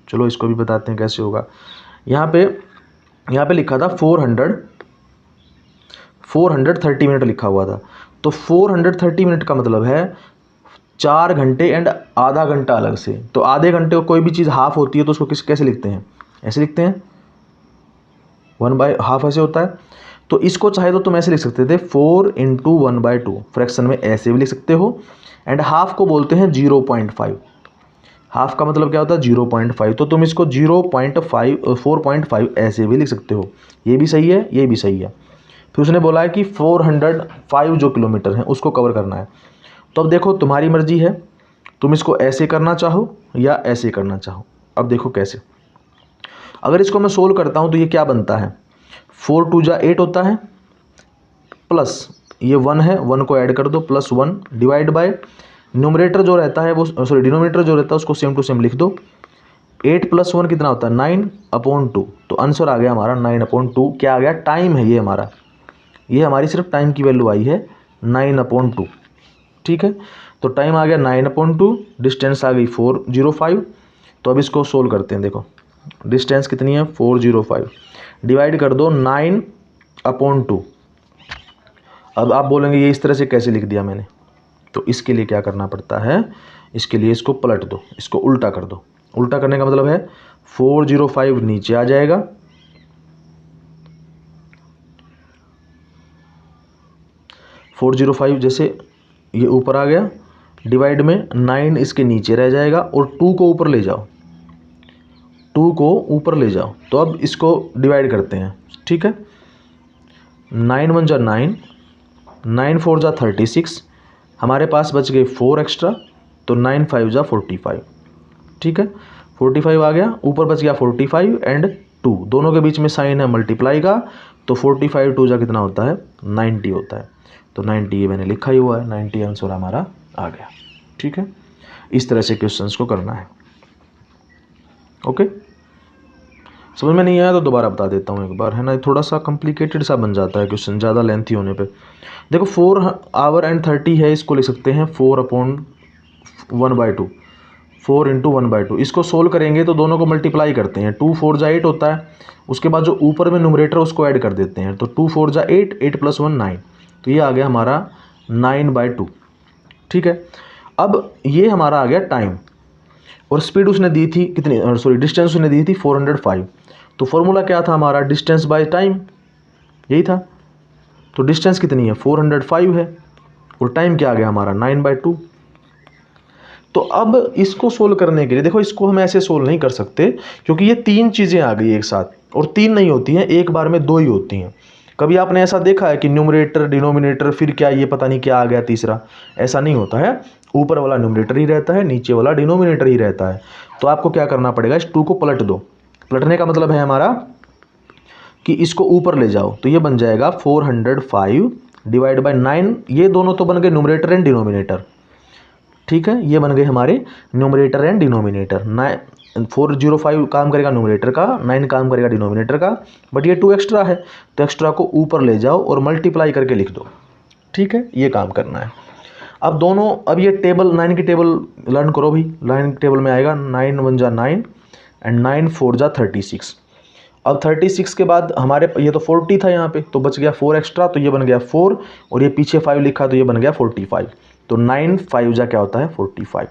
चलो इसको भी बताते हैं कैसे होगा। यहाँ पे लिखा था 430 मिनट लिखा हुआ था, तो 430 मिनट का मतलब है 4 घंटे एंड आधा घंटा अलग से। तो आधे घंटे को कोई भी चीज़ हाफ होती है तो उसको कैसे लिखते हैं, ऐसे लिखते हैं, 1/2 ऐसे होता है। तो इसको चाहे तो तुम ऐसे लिख सकते थे 4 × 1/2, फ्रैक्शन में ऐसे भी लिख सकते हो, एंड हाफ को बोलते हैं 0.5, हाफ का मतलब क्या होता है 0.5, तो तुम इसको 4.5 ऐसे भी लिख सकते हो, ये भी सही है ये भी सही है। फिर उसने बोला है कि 405 जो किलोमीटर है उसको कवर करना है, तो अब देखो तुम्हारी मर्जी है, तुम इसको ऐसे करना चाहो या ऐसे करना चाहो। अब देखो कैसे, अगर इसको मैं सोल्व करता हूँ तो ये क्या बनता है, 4 2 जा 8 होता है, प्लस ये 1 है, 1 को ऐड कर दो, +1 डिवाइड बाय न्यूमरेटर जो रहता है वो, सॉरी डिनोमिनेटर जो रहता है उसको सेम टू सेम लिख दो, 8 + 1 कितना होता है 9/2, तो आंसर आ गया हमारा 9/2। क्या आ गया, टाइम है ये हमारा, ये हमारी सिर्फ टाइम की वैल्यू आई है 9/2, ठीक है। तो टाइम आ गया 9/2, डिस्टेंस आ गई 405। तो अब इसको सोल्व करते हैं, देखो डिस्टेंस कितनी है 405, डिवाइड कर दो 9/2। अब आप बोलेंगे ये इस तरह से कैसे लिख दिया मैंने, तो इसके लिए क्या करना पड़ता है, इसके लिए इसको पलट दो, इसको उल्टा कर दो। उल्टा करने का मतलब है 405 नीचे आ जाएगा, 405 जैसे ये ऊपर आ गया, डिवाइड में 9 इसके नीचे रह जाएगा, और 2 को ऊपर ले जाओ, 2 को ऊपर ले जाओ। तो अब इसको डिवाइड करते हैं, ठीक है, 9 1 जा 9, 9 4 जा 36, हमारे पास बच गए 4 एक्स्ट्रा, तो 9 5 जा 45, ठीक है, 45 आ गया, ऊपर बच गया 45 एंड 2, दोनों के बीच में साइन है मल्टीप्लाई का, तो 45 2 जा कितना होता है 90 होता है, तो 90 ये मैंने लिखा ही हुआ है, 90 आंसर हमारा आ गया, ठीक है। इस तरह से क्वेश्चंस को करना है, ओके। समझ में नहीं आया तो दोबारा बता देता हूँ एक बार, है ना, थोड़ा सा कॉम्प्लिकेटेड सा बन जाता है क्वेश्चन ज़्यादा लेंथी होने पे। देखो 4 आवर एंड 30 है, इसको लिख सकते हैं 4/1/2, 4 × 1/2। इसको सोल्व करेंगे तो दोनों को मल्टीप्लाई करते हैं, 2 4 जा 8 होता है, उसके बाद जो ऊपर में न्यूमरेटर उसको ऐड कर देते हैं, तो 2 4 जा 8, 8 + 1 9, तो ये आ गया हमारा 9/2, ठीक है। अब ये हमारा आ गया टाइम, और स्पीड उसने दी थी कितनी, सॉरी डिस्टेंस उसने दी थी 405। तो फॉर्मूला क्या था हमारा, डिस्टेंस बाय टाइम, यही था। तो डिस्टेंस कितनी है 405 है और टाइम क्या आ गया हमारा 9/2। तो अब इसको सोल्व करने के लिए देखो, इसको हम ऐसे सोल्व नहीं कर सकते क्योंकि ये तीन चीज़ें आ गई एक साथ, और तीन नहीं होती हैं, एक बार में दो ही होती हैं। कभी आपने ऐसा देखा है कि न्यूमरेटर डिनोमिनेटर फिर क्या ये पता नहीं क्या आ गया तीसरा, ऐसा नहीं होता है। ऊपर वाला न्यूमरेटर ही रहता है, नीचे वाला डिनोमिनेटर ही रहता है। तो आपको क्या करना पड़ेगा, इस 2 को पलट दो। पलटने का मतलब है हमारा कि इसको ऊपर ले जाओ, तो ये बन जाएगा 405 डिवाइड बाई 9। ये दोनों तो बन गए न्यूमरेटर एंड डिनोमिनेटर, ठीक है, ये बन गए हमारे न्यूमरेटर एंड डिनोमिनेटर। 405 काम करेगा न्यूमरेटर का, 9 काम करेगा डिनोमिनेटर का, बट ये 2 एक्स्ट्रा है, तो एक्स्ट्रा को ऊपर ले जाओ और मल्टीप्लाई करके लिख दो, ठीक है, ये काम करना है। अब दोनों, अब ये टेबल 9 की टेबल लर्न करो भी। 9 की टेबल में आएगा 9 1 जा 9 एंड 9 4 जा 36। अब 36 के बाद हमारे ये तो 40 था यहाँ पे, तो बच गया 4 एक्स्ट्रा, तो ये बन गया 4, और ये पीछे 5 लिखा तो ये बन गया 45। तो 9 5 जा क्या होता है 45।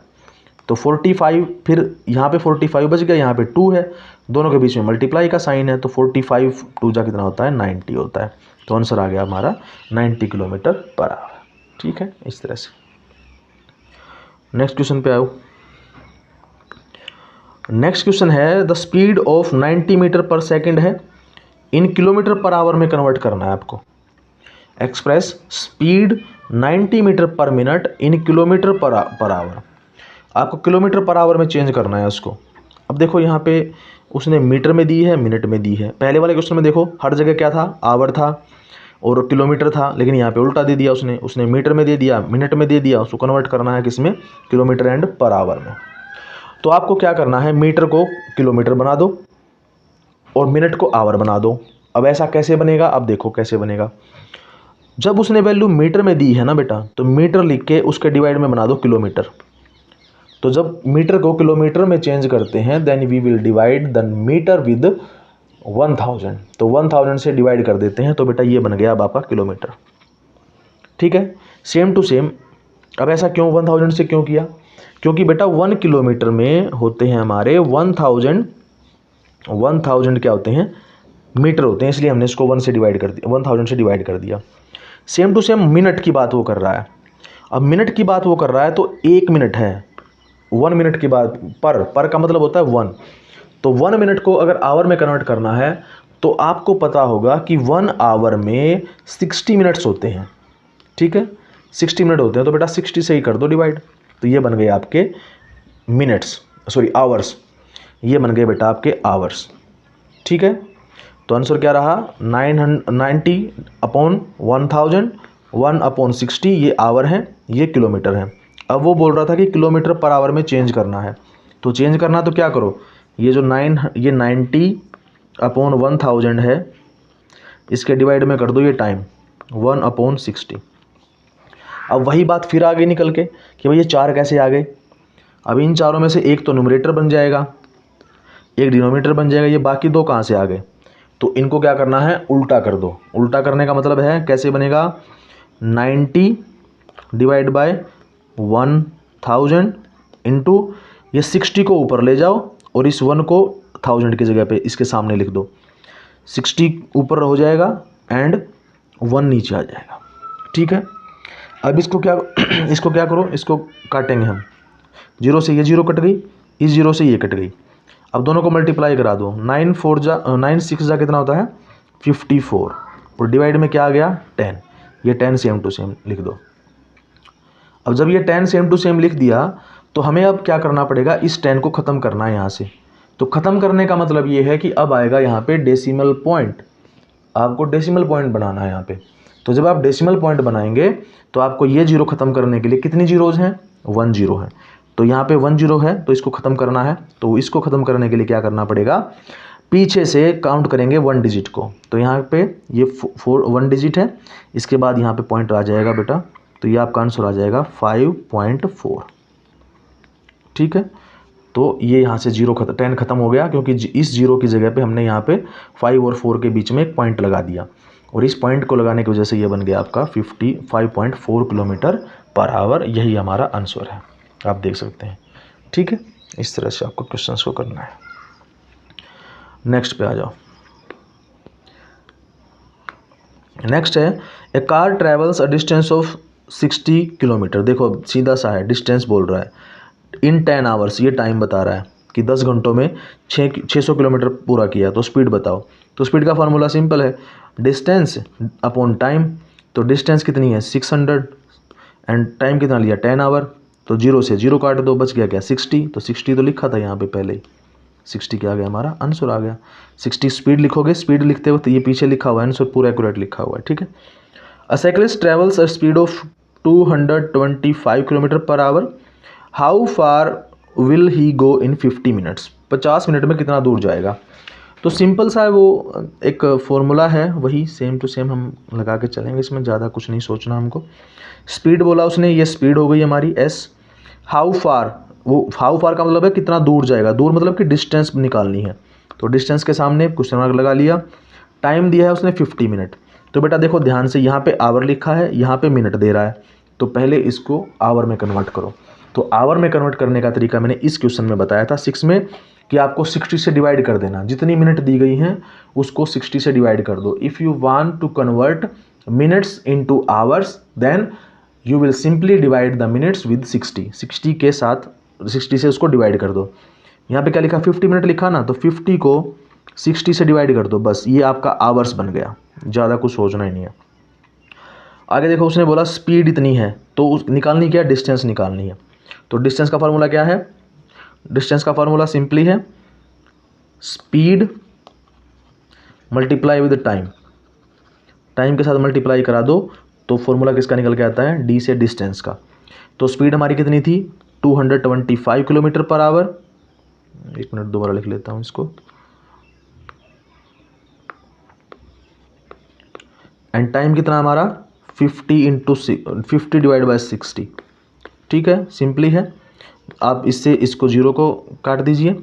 तो 45 फिर यहाँ पे 45 बच गया, यहाँ पे 2 है, दोनों के बीच में मल्टीप्लाई का साइन है, तो 45 2 जा कितना होता है 90 होता है। तो आंसर आ गया हमारा 90 किलोमीटर पर आवर, ठीक है, इस तरह से। नेक्स्ट क्वेश्चन पे आओ। नेक्स्ट क्वेश्चन है the speed of 90 metre per second है, इन किलोमीटर पर आवर में कन्वर्ट करना है आपको। Express speed 90 metre per minute in kilometre per hour. आपको किलोमीटर पर आवर में चेंज करना है उसको। अब देखो यहाँ पे उसने मीटर में दी है, मिनट में दी है। पहले वाले क्वेश्चन में देखो हर जगह क्या था, आवर था और किलोमीटर था, लेकिन यहाँ पे उल्टा दे दिया उसने मीटर में दे दिया, मिनट में दे दिया। उसको कन्वर्ट करना है किसमें, किलोमीटर एंड पर आवर में। तो आपको क्या करना है, मीटर को किलोमीटर बना दो और मिनट को आवर बना दो। अब ऐसा कैसे बनेगा, अब देखो कैसे बनेगा। जब उसने वैल्यू मीटर में दी है ना बेटा, तो मीटर लिख के उसके डिवाइड में बना दो किलोमीटर। तो जब मीटर को किलोमीटर में चेंज करते हैं then we will divide the metre with 1000। तो 1000 से डिवाइड कर देते हैं, तो बेटा ये बन गया अब आपका किलोमीटर, ठीक है। Same to same. अब ऐसा क्यों 1000 से क्यों किया, क्योंकि बेटा 1 किलोमीटर में होते हैं हमारे 1000 क्या होते हैं, मीटर होते हैं, इसलिए हमने इसको 1 से डिवाइड कर दिया, 1000 से डिवाइड कर दिया। सेम टू सेम मिनट की बात वो कर रहा है। अब मिनट की बात वो कर रहा है तो 1 मिनट है, 1 मिनट की बात, पर का मतलब होता है 1। तो 1 मिनट को अगर आवर में कन्वर्ट करना है तो आपको पता होगा कि 1 आवर में 60 मिनट्स होते हैं, ठीक है, 60 मिनट होते हैं। तो बेटा 60 से ही कर दो डिवाइड, तो ये बन गए आपके मिनट्स, सॉरी आवर्स, ये बन गए बेटा आपके आवर्स, ठीक है। तो आंसर क्या रहा 990 अपॉन 1000, 1 अपॉन 60, ये आवर है, ये किलोमीटर है। अब वो बोल रहा था कि किलोमीटर पर आवर में चेंज करना है, तो चेंज करना तो क्या करो, ये जो 90 अपॉन 1000 है, इसके डिवाइड में कर दो ये टाइम 1 अपॉन 60। अब वही बात फिर आगे निकल के कि भाई ये 4 कैसे आ गए। अब इन चारों में से एक तो न्यूमरेटर बन जाएगा, एक डिनोमिनेटर बन जाएगा, ये बाकी 2 कहाँ से आ गए। तो इनको क्या करना है, उल्टा कर दो। उल्टा करने का मतलब है कैसे बनेगा, 90 डिवाइड बाय 1000 इंटू ये 60 को ऊपर ले जाओ और इस 1 को 1000 की जगह पे इसके सामने लिख दो। 60 ऊपर हो जाएगा एंड 1 नीचे आ जाएगा, ठीक है। अब इसको क्या करो, इसको काटेंगे हम। 0 से ये 0 कट गई, इस 0 से ये कट गई। अब दोनों को मल्टीप्लाई करा दो, 9 6 जा कितना होता है 54, और डिवाइड में क्या आ गया 10। ये 10 सेम टू सेम लिख दो। अब जब ये 10 सेम टू सेम लिख दिया तो हमें अब क्या करना पड़ेगा, इस 10 को ख़त्म करना है यहाँ से। तो ख़त्म करने का मतलब ये है कि अब आएगा यहाँ पे डेसिमल पॉइंट, आपको डेसिमल पॉइंट बनाना है यहाँ पे। तो जब आप डेसिमल पॉइंट बनाएंगे तो आपको ये 0 ख़त्म करने के लिए कितनी जीरोज़ हैं, 1 0 है। तो यहाँ पे 1 0 है, तो इसको ख़त्म करना है। तो इसको ख़त्म करने के लिए क्या करना पड़ेगा, पीछे से काउंट करेंगे 1 डिजिट को। तो यहाँ पे ये 1 डिजिट है, इसके बाद यहाँ पे पॉइंट आ जाएगा बेटा, तो ये आपका आंसर आ जाएगा 5.4, ठीक है। तो ये यहाँ से 10 ख़त्म हो गया, क्योंकि इस 0 की जगह पे हमने यहाँ पे 5 और 4 के बीच में एक पॉइंट लगा दिया, और इस पॉइंट को लगाने की वजह से ये बन गया आपका 55.4 किलोमीटर पर आवर। यही हमारा आंसर है, आप देख सकते हैं, ठीक है। इस तरह से आपको क्वेश्चंस को करना है। नेक्स्ट पे आ जाओ। नेक्स्ट है a car travels a distance of 60 kilometre. देखो सीधा सा है, डिस्टेंस बोल रहा है इन 10 आवर्स, ये टाइम बता रहा है कि 10 घंटों में 600 किलोमीटर पूरा किया। तो स्पीड बताओ। तो स्पीड का फार्मूला सिंपल है, डिस्टेंस अपॉन टाइम। तो डिस्टेंस कितनी है 600 एंड टाइम कितना लिया 10 आवर। तो 0 से 0 काट दो, बच गया क्या 60। तो 60 तो लिखा था यहाँ पे पहले ही, 60 क्या आ गया हमारा आंसर आ गया। 60 स्पीड लिखोगे, स्पीड लिखते वक्त ये पीछे लिखा हुआ है, आंसर पूरा एक्यूरेट लिखा हुआ है, ठीक है। अ cyclist travels a speed of 225 kilometre per hour, how far will he go in 50 minutes. 50 minute में कितना दूर जाएगा। तो सिंपल सा है, वो एक फॉर्मूला है, वही सेम टू सेम हम लगा के चलेंगे, इसमें ज़्यादा कुछ नहीं सोचना हमको। स्पीड बोला उसने, ये स्पीड हो गई हमारी एस। हाउ फार, वो हाउ फार का मतलब है कितना दूर जाएगा, दूर मतलब कि डिस्टेंस निकालनी है। तो डिस्टेंस के सामने क्वेश्चन मार्क लगा लिया। टाइम दिया है उसने 50 मिनट। तो बेटा देखो ध्यान से, यहाँ पे आवर लिखा है, यहाँ पे मिनट दे रहा है, तो पहले इसको आवर में कन्वर्ट करो। तो आवर में कन्वर्ट करने का तरीका मैंने इस क्वेश्चन में बताया था 6 में, कि आपको 60 से डिवाइड कर देना, जितनी मिनट दी गई हैं उसको 60 से डिवाइड कर दो। If you want to convert minutes into hours then you will simply divide the minutes with 60 के साथ 60 से उसको डिवाइड कर दो। यहाँ पे क्या लिखा 50 मिनट लिखा ना, तो 50 को 60 से डिवाइड कर दो, बस ये आपका आवर्स बन गया, ज़्यादा कुछ सोचना ही नहीं है। आगे देखो उसने बोला स्पीड इतनी है, तो निकालनी क्या है, डिस्टेंस निकालनी है। तो डिस्टेंस का फार्मूला क्या है, डिस्टेंस का फार्मूला सिंपली है speed multiply with time, time के साथ मल्टीप्लाई करा दो तो फॉर्मूला किसका निकल के आता है, डी से डिस्टेंस का। तो स्पीड हमारी कितनी थी 225 किलोमीटर पर आवर। एक मिनट दोबारा लिख लेता हूँ इसको। एंड टाइम कितना हमारा 50 डिवाइड बाय 60, ठीक है, सिंपली है। आप इससे इसको 0 को काट दीजिए।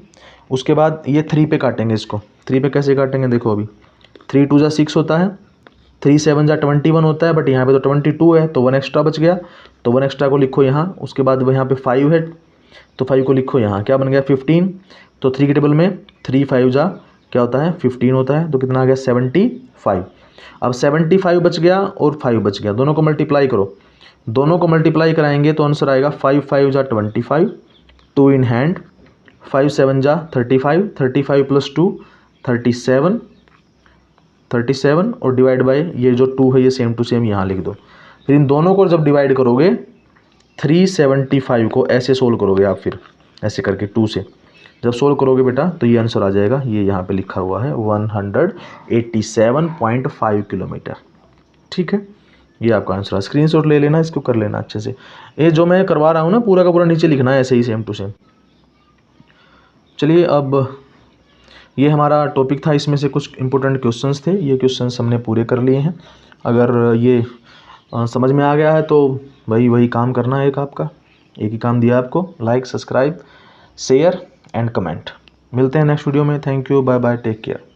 उसके बाद ये 3 पे काटेंगे इसको। 3 पे कैसे काटेंगे देखो, अभी 3 2 जा 6 होता है, 3 7 जा 21 होता है, बट यहाँ पे तो 22 है, तो 1 एक्स्ट्रा बच गया, तो 1 एक्स्ट्रा को लिखो यहाँ। उसके बाद यहाँ पे 5 है, तो 5 को लिखो यहाँ, क्या बन गया 15। तो 3 के टेबल में 3 5 जा क्या होता है 15 होता है, तो कितना आ गया 75। अब 75 बच गया और 5 बच गया, दोनों को मल्टीप्लाई करो। दोनों को मल्टीप्लाई कराएंगे तो आंसर आएगा 5 5 जा 25, 2 इन हैंड, 5 7 जा 35, 35 प्लस 2 37 और डिवाइड बाय ये जो 2 है ये सेम टू सेम यहाँ लिख दो। फिर इन दोनों को जब डिवाइड करोगे 375 को ऐसे सोल्व करोगे आप, फिर ऐसे करके 2 से जब सोल्व करोगे बेटा तो ये आंसर आ जाएगा, ये यहाँ पे लिखा हुआ है 187.5 किलोमीटर, ठीक है। ये आपका आंसर है, स्क्रीनशॉट ले लेना, इसको कर लेना अच्छे से। ये जो मैं करवा रहा हूँ ना पूरा का पूरा नीचे लिखना है ऐसे ही सेम टू सेम। चलिए अब ये हमारा टॉपिक था, इसमें से कुछ इंपॉर्टेंट क्वेश्चंस थे, ये क्वेश्चंस हमने पूरे कर लिए हैं। अगर ये समझ में आ गया है तो वही काम करना है, एक ही काम दिया आपको, like subscribe share and comment. मिलते हैं नेक्स्ट वीडियो में। Thank you, bye bye, take care.